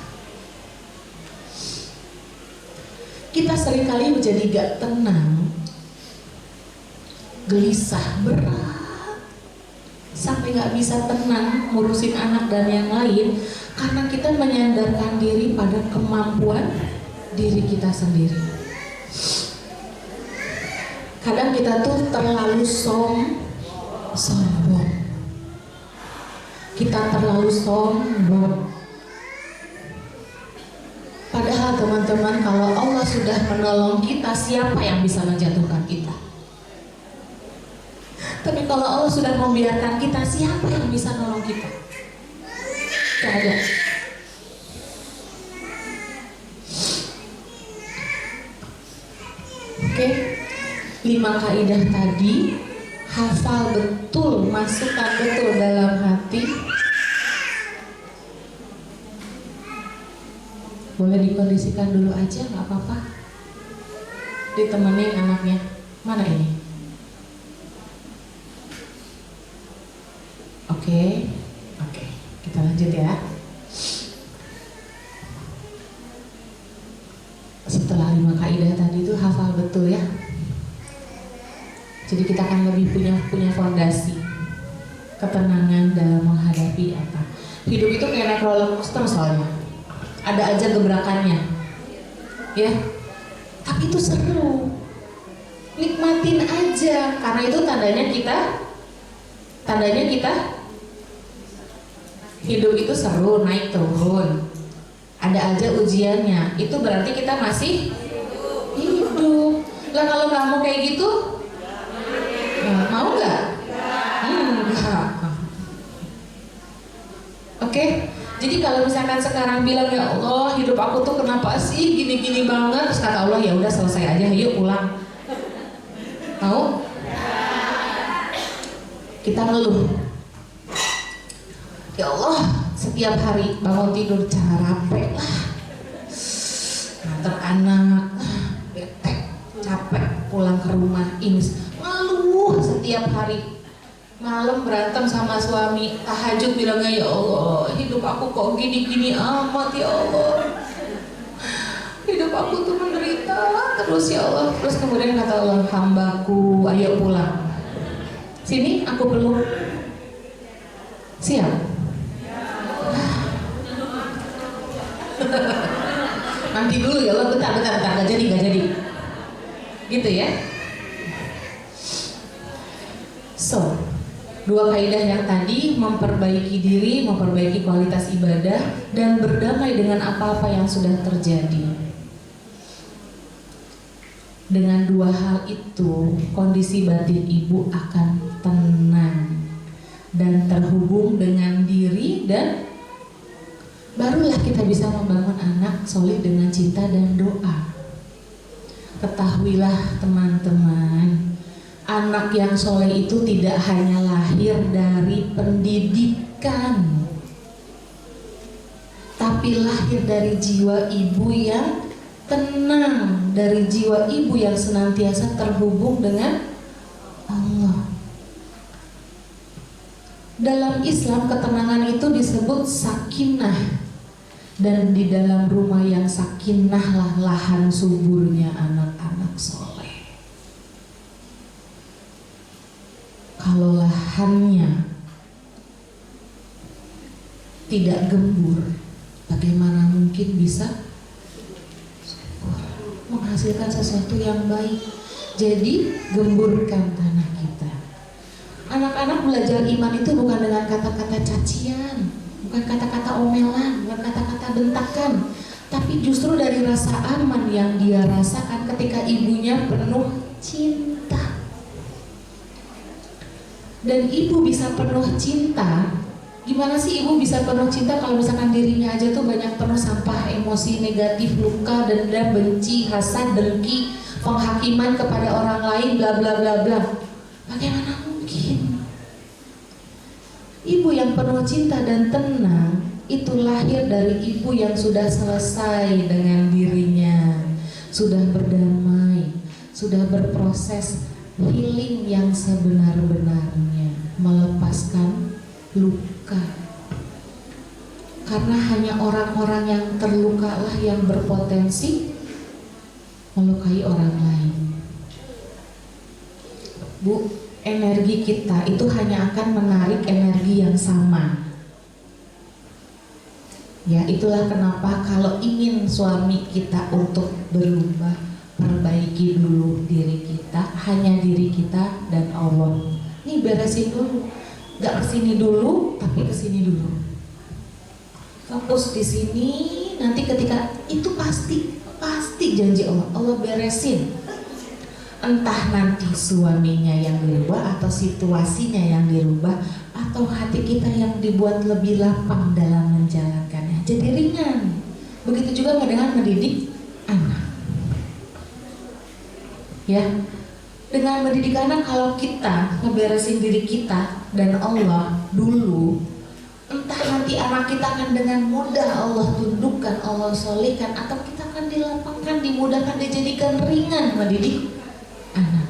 Kita seringkali menjadi gak tenang, gelisah, berat, sampai gak bisa tenang ngurusin anak dan yang lain, karena kita menyandarkan diri pada kemampuan diri kita sendiri. Kadang kita tuh terlalu sombong. Kita terlalu sombong. Padahal teman-teman, kalau Allah sudah menolong kita, siapa yang bisa menjatuhkan kita? Tapi kalau Allah sudah membiarkan kita, siapa yang bisa nolong kita? Gak ada. Oke, 5 kaidah tadi hafal betul, masukkan betul dalam hati. Boleh dikondisikan dulu aja, nggak apa-apa. Ditemenin anaknya. Mana ini? Oke, oke, kita lanjut ya. Setelah 5 kaidah tadi itu hafal betul ya. Jadi kita akan lebih punya fondasi ketenangan dalam menghadapi apa. Hidup itu kayak naik roller coaster soalnya. Ada aja gebrakannya. Ya. Tapi itu seru. Nikmatin aja karena itu tandanya kita hidup itu seru, naik turun. Ada aja ujiannya. Itu berarti kita masih hidup. Lah kalau nggak mau kayak gitu, mau nggak? Enggak. Oke. Jadi kalau misalkan sekarang bilang ya Allah hidup aku tuh kenapa sih gini-gini banget, terus kata Allah ya udah selesai aja, yuk pulang. Mau? Kita ngeluh. Ya Allah, setiap hari bangun tidur capek lah, nganter anak, bete, capek, pulang ke rumah, ngeluh setiap hari. Malam berantem sama suami, tahajud bilangnya ya Allah, hidup aku kok gini-gini amat ya Allah. Hidup aku tuh menderita terus ya Allah. Terus kemudian kata Allah, hambaku, ayo pulang. Sini aku peluk. Siap? Nanti dulu ya Allah, bentar, gak jadi. Gitu ya. So, 2 kaidah yang tadi, memperbaiki diri, memperbaiki kualitas ibadah, dan berdamai dengan apa-apa yang sudah terjadi. Dengan 2 hal itu, kondisi batin ibu akan tenang dan terhubung dengan diri, dan barulah kita bisa membangun anak soleh dengan cinta dan doa. Ketahuilah teman-teman, anak yang soleh itu tidak hanya lahir dari pendidikan, tapi lahir dari jiwa ibu yang tenang, dari jiwa ibu yang senantiasa terhubung dengan Allah. Dalam Islam ketenangan itu disebut sakinah, dan di dalam rumah yang sakinah lah lahan suburnya anak-anak soleh. Kalau lahannya tidak gembur, bagaimana mungkin bisa menghasilkan sesuatu yang baik? Jadi gemburkan tanah kita. Anak-anak belajar iman itu bukan dengan kata-kata cacian, bukan kata-kata omelan, bukan kata-kata bentakan, tapi justru dari rasa aman yang dia rasakan ketika ibunya penuh cinta. Dan ibu bisa penuh cinta. Gimana sih ibu bisa penuh cinta kalau misalkan dirinya aja tuh banyak penuh sampah, emosi negatif, luka, dendam, benci, hasad, dengki, penghakiman kepada orang lain, bla bla bla bla. Bagaimana mungkin? Ibu yang penuh cinta dan tenang itu lahir dari ibu yang sudah selesai dengan dirinya, sudah berdamai, sudah berproses healing yang sebenar-benarnya, melepaskan luka. Karena hanya orang-orang yang terluka lah yang berpotensi melukai orang lain. Bu, energi kita itu hanya akan menarik energi yang sama. Ya, itulah kenapa kalau ingin suami kita untuk berubah, perbaiki dulu diri kita, hanya diri kita dan Allah. Nih beresin dulu, gak kesini dulu, tapi kesini dulu. Fokus di sini, nanti ketika itu pasti janji Allah, Allah beresin. Entah nanti suaminya yang dirubah, atau situasinya yang dirubah, atau hati kita yang dibuat lebih lapang dalam menjalankannya. Jadi ringan. Begitu juga dengan mendidik anak. Ya, dengan mendidik anak, kalau kita ngeberesin diri kita dan Allah dulu, entah nanti anak kita akan dengan mudah Allah tundukkan, Allah solehkan, atau kita akan dilapangkan, dimudahkan, dijadikan ringan mendidik anak.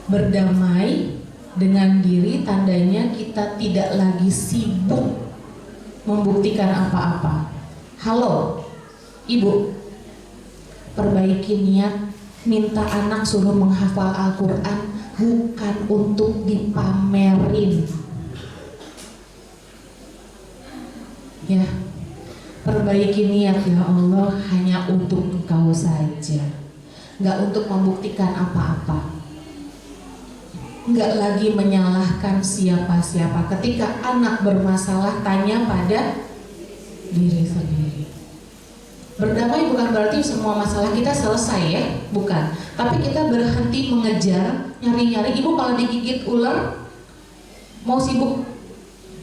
Berdamai dengan diri, tandanya kita tidak lagi sibuk membuktikan apa-apa. Halo, ibu, perbaiki niat, minta anak suruh menghafal Al-Quran bukan untuk dipamerin. Ya, perbaiki niat ya Allah hanya untuk Engkau saja, nggak untuk membuktikan apa-apa, nggak lagi menyalahkan siapa-siapa. Ketika anak bermasalah, tanya pada diri sendiri. Berdamai bukan berarti semua masalah kita selesai ya, bukan. Tapi kita berhenti mengejar, nyari-nyari. Ibu kalau digigit ular, mau sibuk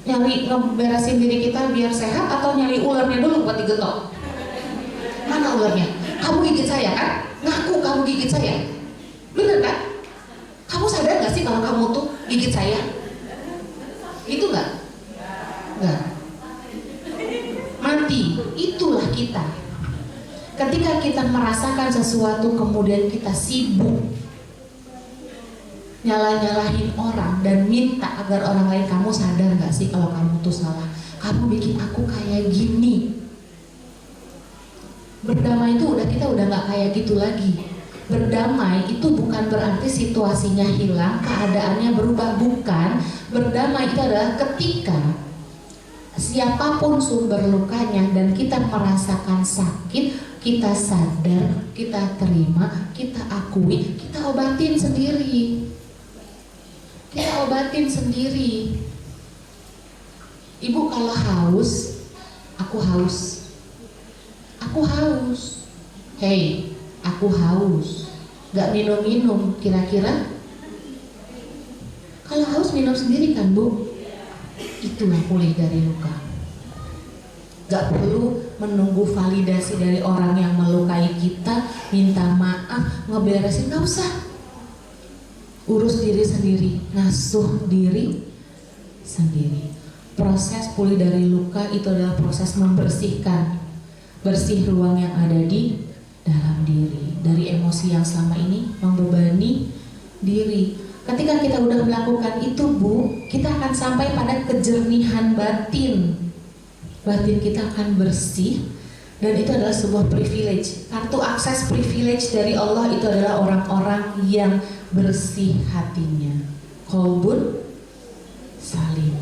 nyari ngeberesin diri kita biar sehat atau nyari ularnya dulu buat digetok? Mana ularnya? Kamu gigit saya kan? Ngaku kamu gigit saya. Bener kan? Kamu sadar gak sih kalau kamu tuh gigit saya? Itu gak? Gak. Mati, itulah kita. Ketika kita merasakan sesuatu kemudian kita sibuk nyalah-nyalahin orang dan minta agar orang lain, kamu sadar gak sih kalau kamu tuh salah? Kamu bikin aku kayak gini. Berdamai itu kita udah gak kayak gitu lagi. Berdamai itu bukan berarti situasinya hilang, keadaannya berubah, bukan. Berdamai itu adalah ketika siapapun sumber lukanya dan kita merasakan sakit, kita sadar, kita terima, kita akui, kita obatin sendiri. Kita obatin sendiri. Ibu kalau haus, aku haus. Aku haus. Hey, aku haus. Gak minum-minum, kira-kira? Kalau haus minum sendiri kan Bu? Itulah pulih dari luka. Gak perlu menunggu validasi dari orang yang melukai kita, minta maaf, ngeberesin, gak usah. Urus diri sendiri, ngasuh diri sendiri. Proses pulih dari luka itu adalah proses membersihkan, bersih ruang yang ada di dalam diri dari emosi yang selama ini membebani diri. Ketika kita udah melakukan itu Bu, kita akan sampai pada kejernihan batin. Batin kita akan bersih dan itu adalah sebuah privilege. Kartu akses privilege dari Allah itu adalah orang-orang yang bersih hatinya. Qalbun salim.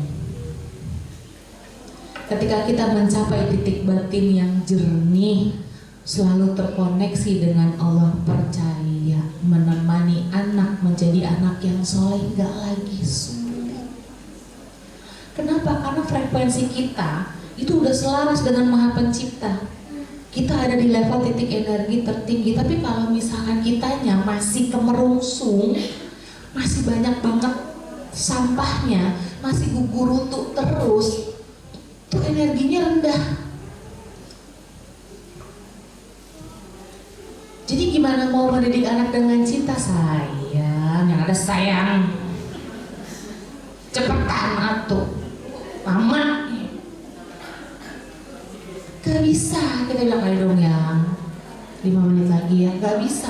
Ketika kita mencapai titik batin yang jernih, selalu terkoneksi dengan Allah, percaya, menemani anak menjadi anak yang soleh gak lagi sulit. Kenapa? Karena frekuensi kita itu udah selaras dengan Maha Pencipta. Kita ada di level titik energi tertinggi. Tapi kalau misalkan kitanya masih kemerungsung, masih banyak banget sampahnya, masih gugur untuk terus, tuh energinya rendah. Jadi gimana mau mendidik anak dengan cinta? Sayang, yang ada sayang. Cepetan atuh, mama. Gak bisa, kita bilang kali dong yang 5 menit lagi ya. Gak bisa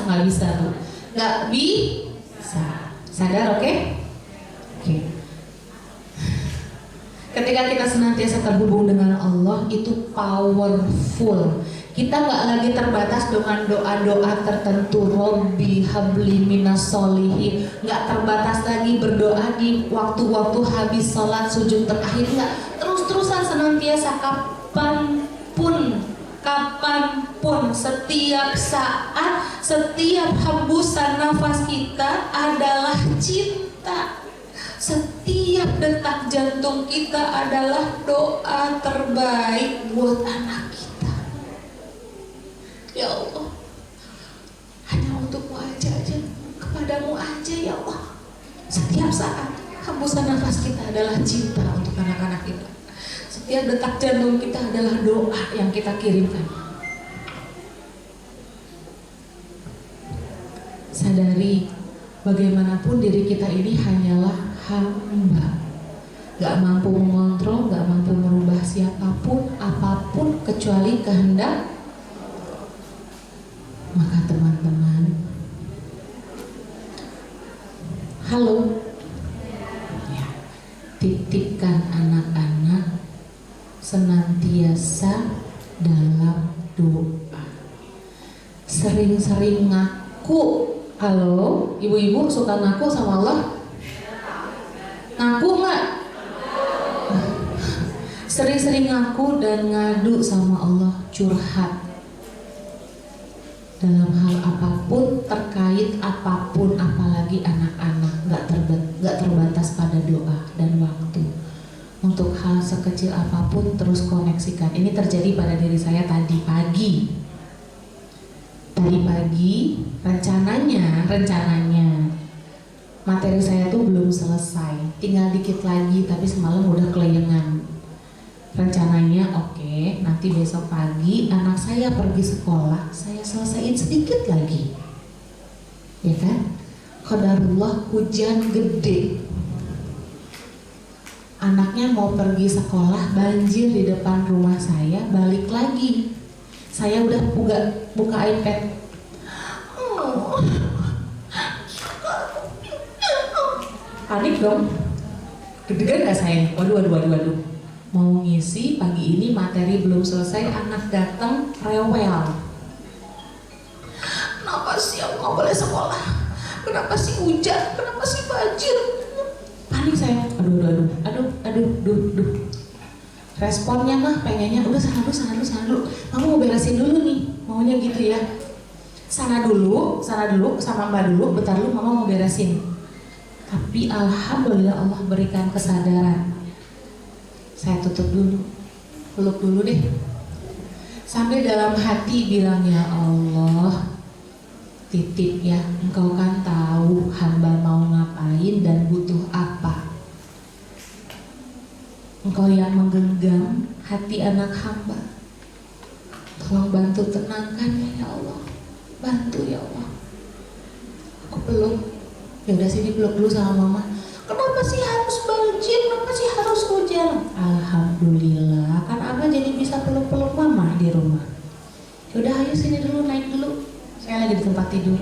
tuh. Gak bisa. Sadar, oke? Oke. Ketika kita senantiasa terhubung dengan Allah, itu powerful. Kita gak lagi terbatas dengan doa-doa tertentu. Robbi habli minas solihin. Gak terbatas lagi berdoa di waktu-waktu habis sholat sujud terakhir. Gak, terus-terusan senantiasa kapanpun, setiap saat, setiap hembusan nafas kita adalah cinta. Setiap detak jantung kita adalah doa terbaik buat anak kita. Ya Allah, hanya untukmu aja, kepadamu aja ya Allah. Setiap saat hembusan nafas kita adalah cinta untuk anak-anak kita. Setiap detak jantung kita adalah doa yang kita kirimkan. Sadari, bagaimanapun diri kita ini hanyalah hamba. Gak mampu mengontrol, gak mampu merubah siapapun, apapun kecuali kehendak. Maka teman-teman, halo, titipkan anak-anak senantiasa dalam doa. Sering-sering ngaku. Halo, ibu-ibu suka ngaku sama Allah? Ngaku nggak? Sering-sering ngaku dan ngadu sama Allah, curhat dalam hal apapun, terkait apapun, apalagi anak-anak, nggak terbatas pada doa dan waktu. Untuk hal sekecil apapun terus koneksikan. Ini terjadi pada diri saya tadi pagi. Rencananya materi saya tuh belum selesai, tinggal dikit lagi, tapi semalam udah kelayangan. Rencananya oke, nanti besok pagi anak saya pergi sekolah, saya selesaiin sedikit lagi, ya kan? Qadarullah hujan gede, anaknya mau pergi sekolah, banjir di depan rumah saya, balik lagi. Saya udah buka iPad. Panik dong. Deg-degan gak saya? Waduh. Mau ngisi pagi ini materi belum selesai, anak datang rewel. Kenapa sih aku nggak boleh sekolah? Kenapa sih hujan? Kenapa sih banjir? Panik saya. Aduh. Responnya mah pengennya udah sana dulu. Kamu mau beresin dulu nih, maunya gitu ya. Sana dulu, sama Mbak dulu, bentar dulu mama mau beresin. Tapi alhamdulillah Allah berikan kesadaran. Saya tutup dulu, peluk dulu deh. Sambil dalam hati bilang, ya Allah, titip ya, Engkau kan tahu hamba mau ngapain dan butuh apa. Engkau yang menggenggam hati anak hamba. Tolong bantu tenangkan ya Allah. Bantu ya Allah. Aku peluk. Ya udah sini peluk dulu sama mama. Kenapa sih harus banjir? Kenapa sih harus hujan? Alhamdulillah, kan Abah jadi bisa peluk-peluk mama di rumah. Ya udah ayo sini dulu, naik dulu. Saya lagi di tempat tidur.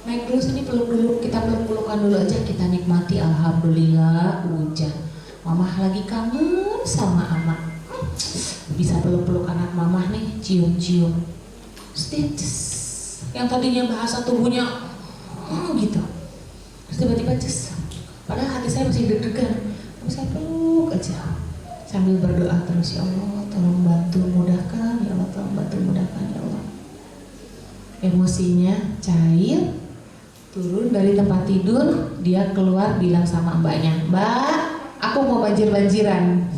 Naik dulu sini, peluk dulu. Kita peluk-pelukan dulu aja, kita nikmati. Alhamdulillah hujan. Mama lagi kangen sama anak. Bisa peluk-peluk anak mama nih, cium-cium. Stitches. Yang tadinya bahasa tubuhnya gitu. Terus tiba-tiba padahal hati saya masih deg-degan. Tapi saya peluk aja. Sambil berdoa terus, ya Allah, tolong bantu mudahkan, ya Allah, tolong bantu mudahkan, ya Allah. Emosinya cair, turun dari tempat tidur, dia keluar bilang sama mbaknya, Mbak, aku mau banjir-banjiran.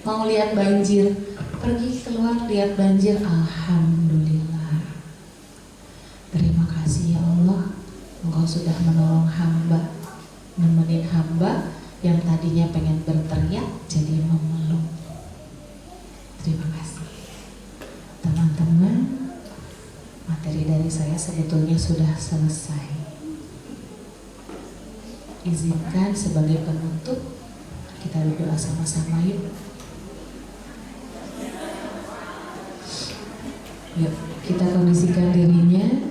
Mau lihat banjir. Pergi keluar lihat banjir. Alhamdulillah. Terima kasih ya Allah, Engkau sudah menolong hamba, nemenin hamba yang tadinya pengen berteriak jadi memeluk. Terima kasih. Teman-teman, materi dari saya sebetulnya sudah selesai. Izinkan sebagai penutup kita berdoa sama-sama yuk. Yuk, kita kondisikan dirinya.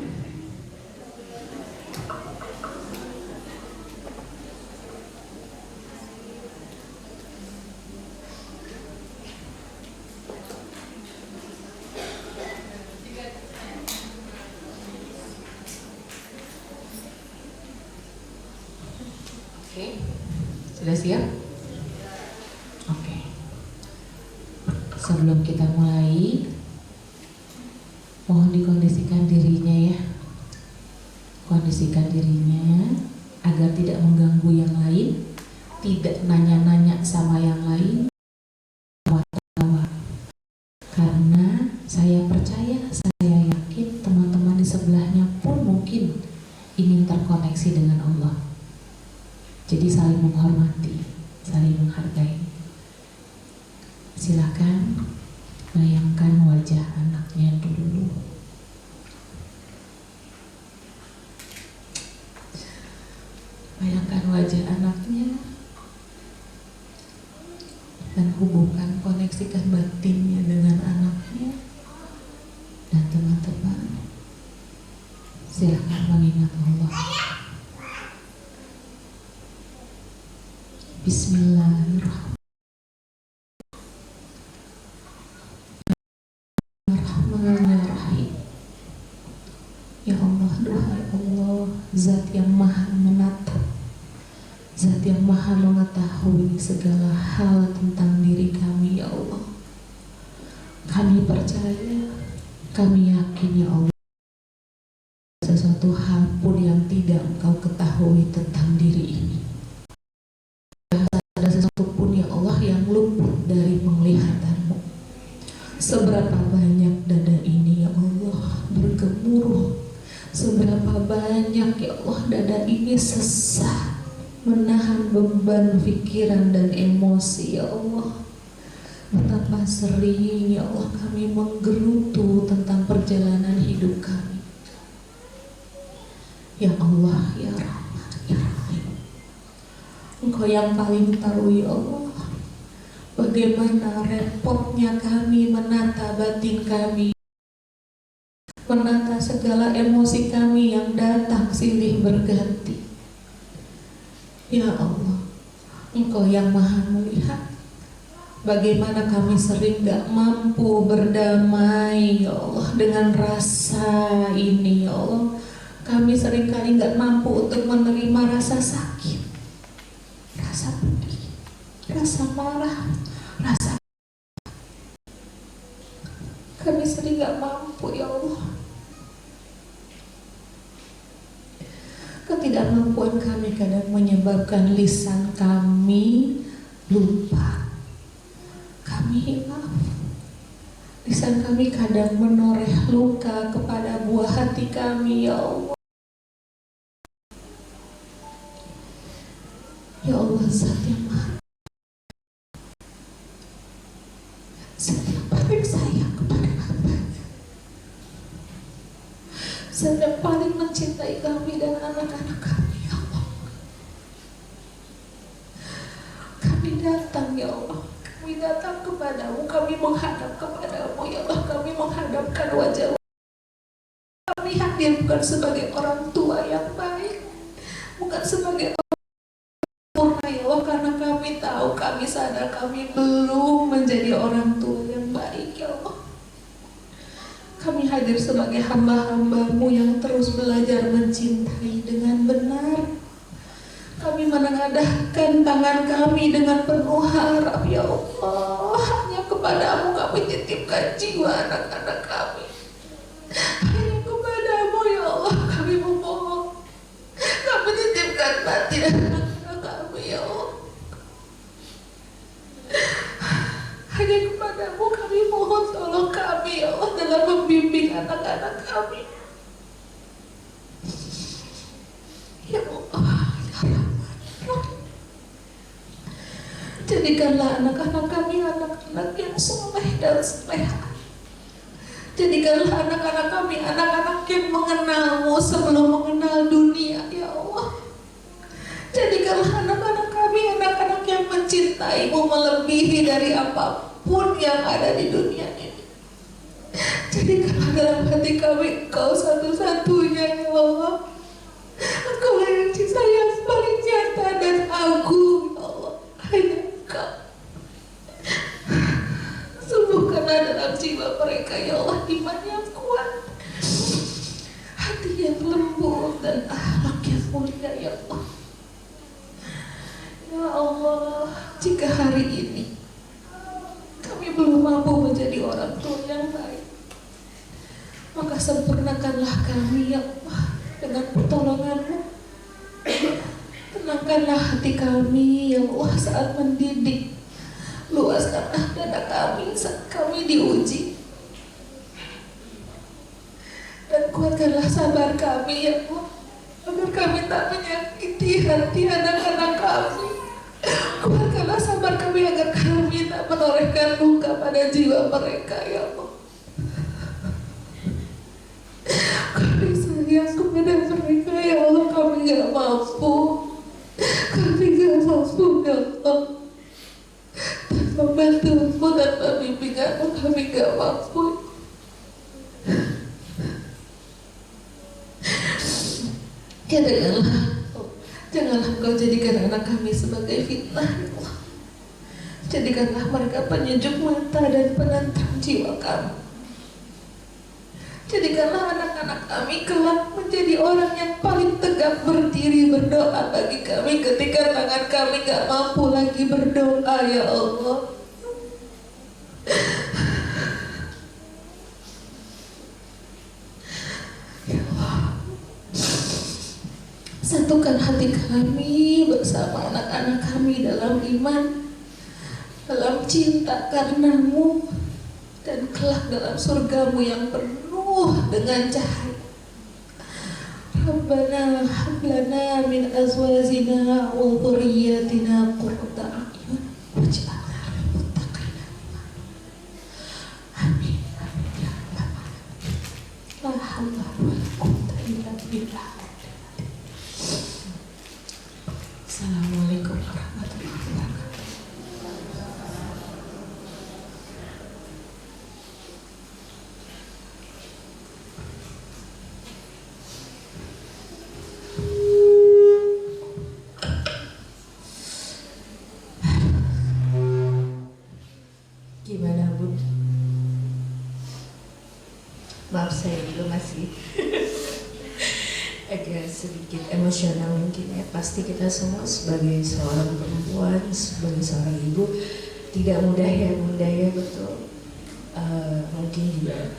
Oke, sudah siap? Oke. Sebelum kita mulai, mohon dikondisikan dirinya ya. Kondisikan dirinya agar tidak mengganggu yang lain, tidak nanya-nanya sama yang lain, tawa-tawa. Karena saya percaya, saya yakin teman-teman di sebelahnya pun mungkin ingin terkoneksi dengan Allah. Jadi saling menghormati, saling menghargai. Silakan bayangkan wajah anaknya dulu. Bayangkan wajah anaknya dan hubungkan, koneksikan batinnya dengan anaknya. Dan teman-teman, silakan mengingat Allah. Bismillahirrahmanirrahim. Ya Allah, duhai Allah, Zat yang maha menatap, Zat yang maha mengetahui segala hal tentang diri kami, ya Allah. Kami percaya, kami yakin, ya Allah, sesuatu hal pun yang tidak Engkau ketahui tentang diri ini. Ada sesuatu pun, ya Allah, yang luput dari penglihatan-Mu. Seberapa banyak dada ini, ya Allah, bergemuruh. Seberapa banyak, ya Allah, dada ini sesak menahan beban pikiran dan emosi, ya Allah. Betapa sering, ya Allah, kami menggerutu tentang perjalanan hidup kami. Ya Allah, ya Rahman, ya Rahim, Engkau yang paling tahu, ya Allah, bagaimana repotnya kami menata batin kami, menata segala emosi kami yang datang silih berganti. Ya Allah, Engkau yang maha melihat bagaimana kami sering gak mampu berdamai, ya Allah, dengan rasa ini, ya Allah. Kami seringkali gak mampu untuk menerima rasa sakit, rasa pedih, rasa marah, rasa. Kami sering gak mampu, ya Allah. Ketidakmampuan kami kadang menyebabkan lisan kami lupa, kami hilaf. Lisan kami kadang menoreh luka kepada buah hati kami, ya Allah. Ya Allah, Zat yang maha, Zat yang paling sayang kepada hamba, Zat yang paling mencintai kami dan anak-anak kami, ya Allah. Kami datang, ya Allah, kami datang kepadamu, kami menghadap kepadamu, ya Allah. Kami menghadapkan wajah. Kami hadir bukan sebagai orang tua yang baik, bukan sebagai orang tua, ya Allah, karena kami tahu, kami sadar kami belum menjadi orang tua yang baik, ya Allah. Kami hadir sebagai hamba-hamba-Mu yang terus belajar mencintai dengan benar. Kami menengadahkan tangan kami dengan penuh harap, ya Allah. Hanya kepadamu kami titipkan jiwa anak-anak kami. Hanya kepadamu, ya Allah, kami memohon. Kami titipkan batin anak-anak kami, ya Allah. Hanya kepadamu kami mohon, tolong kami, ya Allah, dalam membimbing anak-anak kami. Ya Allah, ya Rahman, jadikanlah anak-anak kami anak-anak yang soleh dan soleha. Jadikanlah anak-anak kami anak-anak yang mengenal-Mu sebelum mengenal dunia, ya Allah. Jadikanlah anak-anak kami anak-anak yang mencintai-Mu melebihi dari apapun yang ada di dunia ini. Jadikanlah dalam hati kami Engkau satu-satunya, ya Allah. Engkau yang cinta yang paling nyata dan agung, ya Allah. Hanya Engkau. Sembuhkanlah dalam jiwa mereka, ya Allah, iman yang kuat, hati yang lembut, dan akhlak yang mulia, ya Allah. Ya Allah, jika hari ini kami belum mampu menjadi orang tua yang baik, maka sempurnakanlah kami, ya Allah, dengan pertolongan-Mu. Tenangkanlah hati kami, ya Allah, saat mendidik. Luaskanlah dada kami saat kami diuji, dan kuatkanlah sabar kami, ya Allah, agar kami tak menyakiti hati anak-anak kami. Kuatkanlah sabar kami agar kami tak menorehkan luka pada jiwa mereka, ya Allah. Kami sayang kepada mereka, ya Allah. Kami gak mampu, kami gak mampu, ya Allah. Tanpa bantuan-Mu, tanpa bimbingan-Mu, kami gak mampu. Janganlah Engkau Engkau jadikan anak kami sebagai fitnah, ya Allah. Jadikanlah mereka penyejuk mata dan penentang jiwa kami. Jadikanlah anak-anak kami kelak menjadi orang yang paling tegak berdiri berdoa bagi kami ketika tangan kami gak mampu lagi berdoa, ya Allah. Ya Allah, satukan hati kami bersama anak-anak kami dalam iman, dalam cinta karenamu, dan kelak dalam surgamu yang penuh dengan cahaya. Rabbana hab lana min azwajina wa dhurriyyatina qurrata a'yun waj'alna lil muttaqina imama. Amin amin ya rabbal alamin. La haula wa la quwwata illa billah. Assalamualaikum warahmatullahi wabarakatuh. Gimana Bu? Maaf saya juga masih agak sedikit emosional mungkin ya. Pasti kita semua sebagai seorang perempuan, sebagai seorang ibu tidak mudah ya Bunda ya, betul. Mungkin juga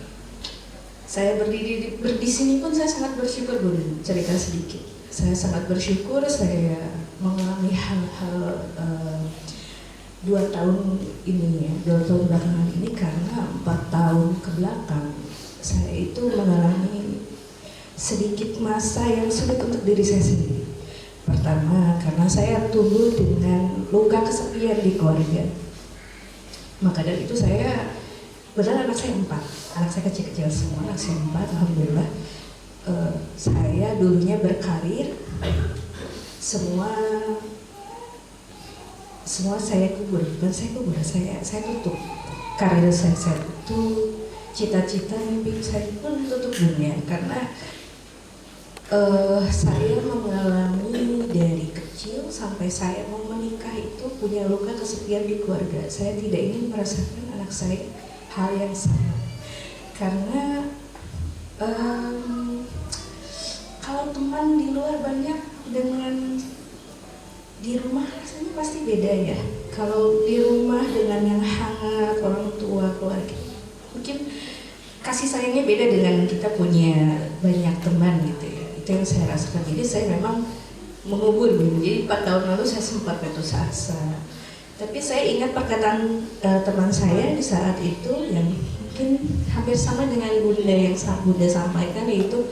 saya berdiri di sini pun saya sangat bersyukur Bunda. Cerita sedikit, saya sangat bersyukur saya mengalami hal-hal 2 tahun ini ya, 2 tahun belakangan ini, karena 4 tahun ke belakang saya itu mengalami sedikit masa yang sulit untuk diri saya sendiri. Pertama, karena saya tumbuh dengan luka kesepian di keluarga. Maka dari itu saya, benar anak saya 4, anak saya kecil-kecil semua, anak saya 4, alhamdulillah. Saya dulunya berkarir, semua saya kubur, bukan saya kubur, saya tutup. Karir saya tutup, cita-cita mimpi saya pun tutup dunia, karena saya mengalami dari kecil sampai saya mau menikah itu punya luka kesepian di keluarga. Saya tidak ingin merasakan anak saya hal yang sama, karena kalau teman di luar banyak dengan di rumah rasanya pasti beda ya. Kalau di rumah dengan yang hangat, orang tua, keluarga, mungkin kasih sayangnya beda dengan kita punya banyak teman gitu ya. Itu yang saya rasakan. Jadi saya memang mengubur. Jadi 4 tahun lalu saya sempat putus asa. Tapi saya ingat perkataan teman saya di saat itu yang mungkin hampir sama dengan Bunda yang Bunda sampaikan, yaitu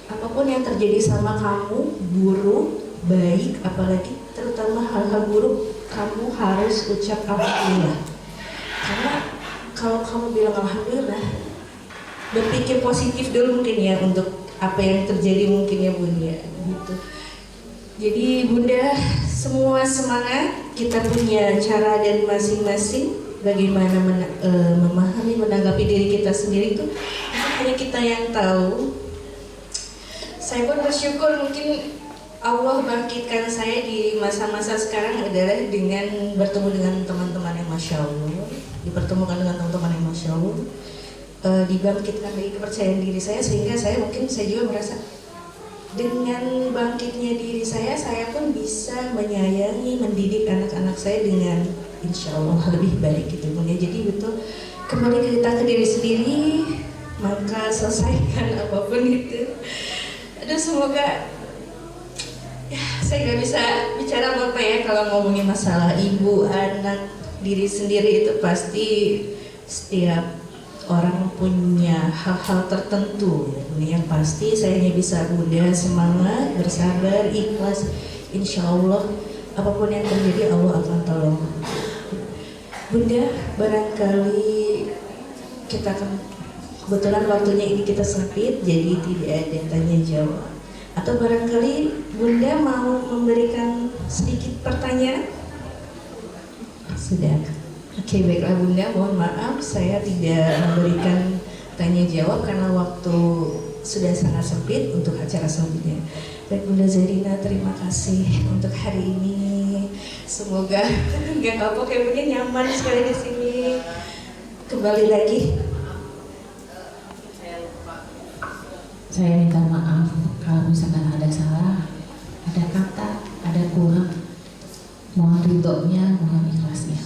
apapun yang terjadi sama kamu, buruk, baik, apalagi terutama hal-hal buruk, kamu harus ucap alhamdulillah. Karena kalau kamu bilang alhamdulillah, berpikir positif dulu mungkin ya untuk apa yang terjadi mungkin ya Bunda gitu. Jadi Bunda, semua semangat, kita punya cara dan masing-masing bagaimana memahami, menanggapi diri kita sendiri itu hanya kita yang tahu. Saya pun bersyukur mungkin Allah bangkitkan saya di masa-masa sekarang adalah dengan bertemu dengan teman-teman yang Masya Allah, dipertemukan dengan teman-teman yang Masya Allah, dibangkitkan dari kepercayaan diri saya, sehingga saya juga merasa dengan bangkitnya diri saya pun bisa menyayangi, mendidik anak-anak saya dengan insya Allah lebih baik gitu Bunda. Jadi betul, kembali kita ke diri sendiri, maka selesaikan apapun itu. Aduh, semoga ya, saya nggak bisa bicara apa ya kalau ngomongin masalah ibu, anak, diri sendiri itu pasti setiap orang punya hal-hal tertentu ya. Yang pasti saya hanya bisa Bunda semangat, bersabar, ikhlas. Insya Allah apapun yang terjadi Allah akan tolong. Bunda, barangkali kita akan, kebetulan waktunya ini kita sempit, jadi tidak ada tanya jawab. Atau barangkali Bunda mau memberikan sedikit pertanyaan? Sudah. Oke, baiklah Bunda, mohon maaf saya tidak memberikan tanya jawab karena waktu sudah sangat sempit untuk acara selanjutnya. Baik Bunda Zarina, terima kasih untuk hari ini. Semoga nggak kapok ya Bunda, nyaman sekali di sini. Kembali lagi. Saya minta maaf kalau misalkan ada salah, ada kata, ada kurang. Mohon ridhonya, mohon ikhlasnya.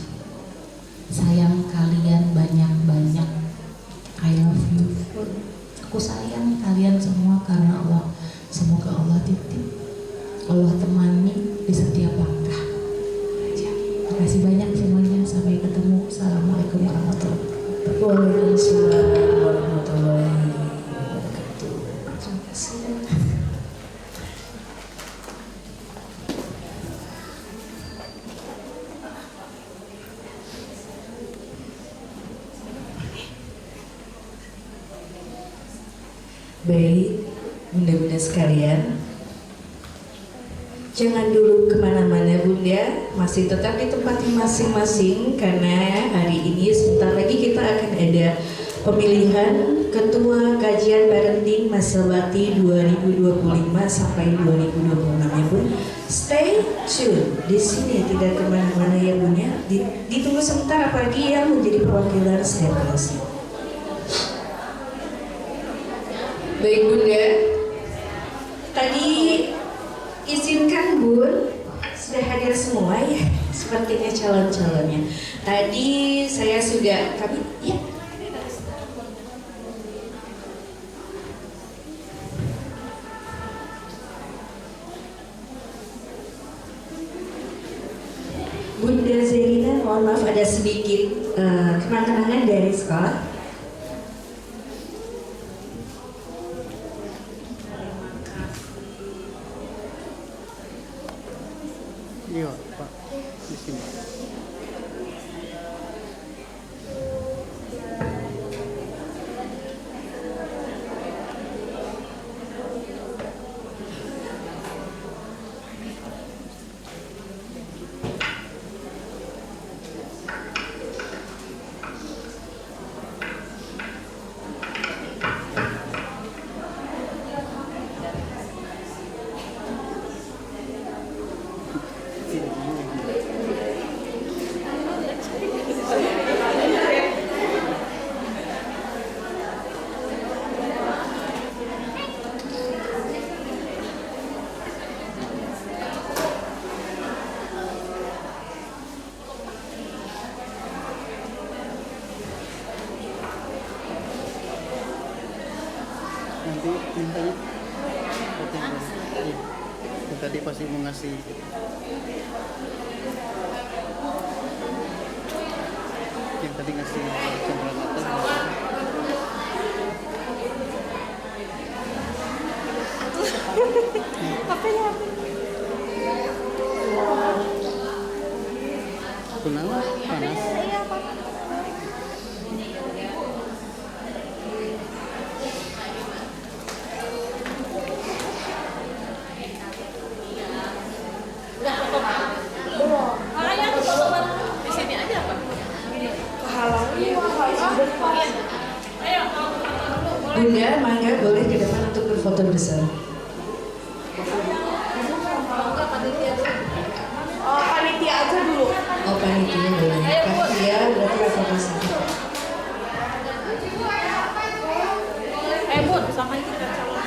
Sayang kalian banyak-banyak. I love you. Aku sayang kalian semua karena Allah. Semoga Allah titip, Allah temani di setiap langkah. Terima kasih banyak semuanya. Sampai ketemu. Assalamualaikum warahmatullahi wabarakatuh. Waalaikumsalam warahmatullahi wabarakatuh. Terima kasih. Baik, bunda-bunda sekalian, jangan dulu kemana-mana Bunda, masih tetap di tempat masing-masing karena hari ini sebentar lagi kita akan ada pemilihan Ketua Kajian Parenting Maselbati 2025 sampai 2026 ya Bun. Stay tune di sini, tidak kemana-mana ya Bun ya. Ditunggu sebentar apalagi yang menjadi perwakilan setiap kelasnya. Baik Bunda, tadi izinkan Bun, sudah hadir semua ya, sepertinya calon-calonnya. Tadi saya sudah, ya. Bunda Zarina, mohon maaf ada sedikit kenang-kenangan dari sekolah. Iya, Pak. Di sini. Nanti mintanya yang tadi pasti mau ngasih yang tadi ngasih campuran atas kenapa panas. Bunda, mangga boleh ke depan untuk berfoto bersama. Panitia aja dulu. Oh panitia boleh. Panitia berarti berfoto sama. Bun, sama kita calon.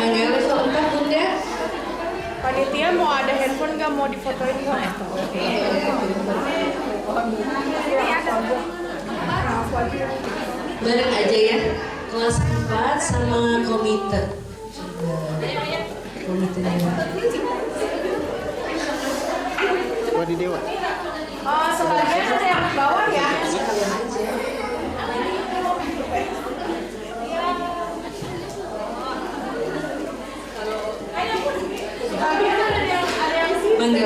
Mangga level 4 Bunda. Panitia mau ada handphone nggak, mau difotoin nggak? Bareng aja ya. Kelas 4 sama komite. Komitenya. Wah di dewa. Sebagian ada yang di bawah ya. Sekalian aja. Mangga.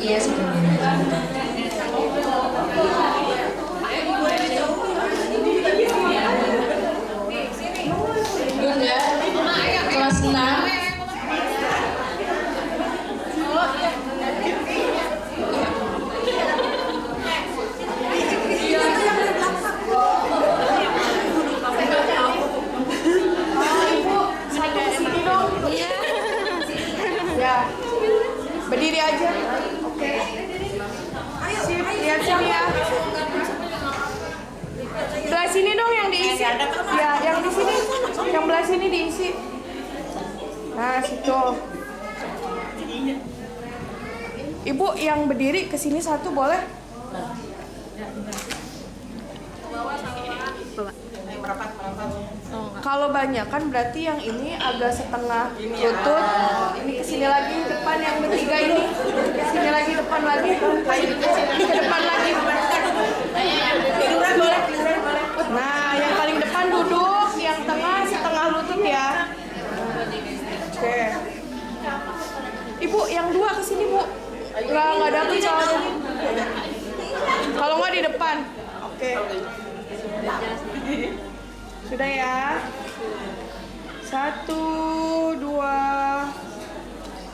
Iya sekalian aja. Berdiri aja. Oke. Sip, lihat sini ya. Belah sini dong yang diisi. Ya, yang di sini. Yang belah sini diisi. Nah, situ. Ibu yang berdiri ke sini satu boleh? Kalau banyak kan berarti yang ini agak setengah lutut. Ini kesini lagi depan yang bertiga ini. Kesini lagi depan lagi. Ke depan lagi. Nah, yang paling depan duduk, yang tengah setengah lutut ya. Oke. Ibu, yang dua kesini bu. Nggak dapet soalnya. Kalau nggak di depan. Oke. Sudah ya. 1, 2,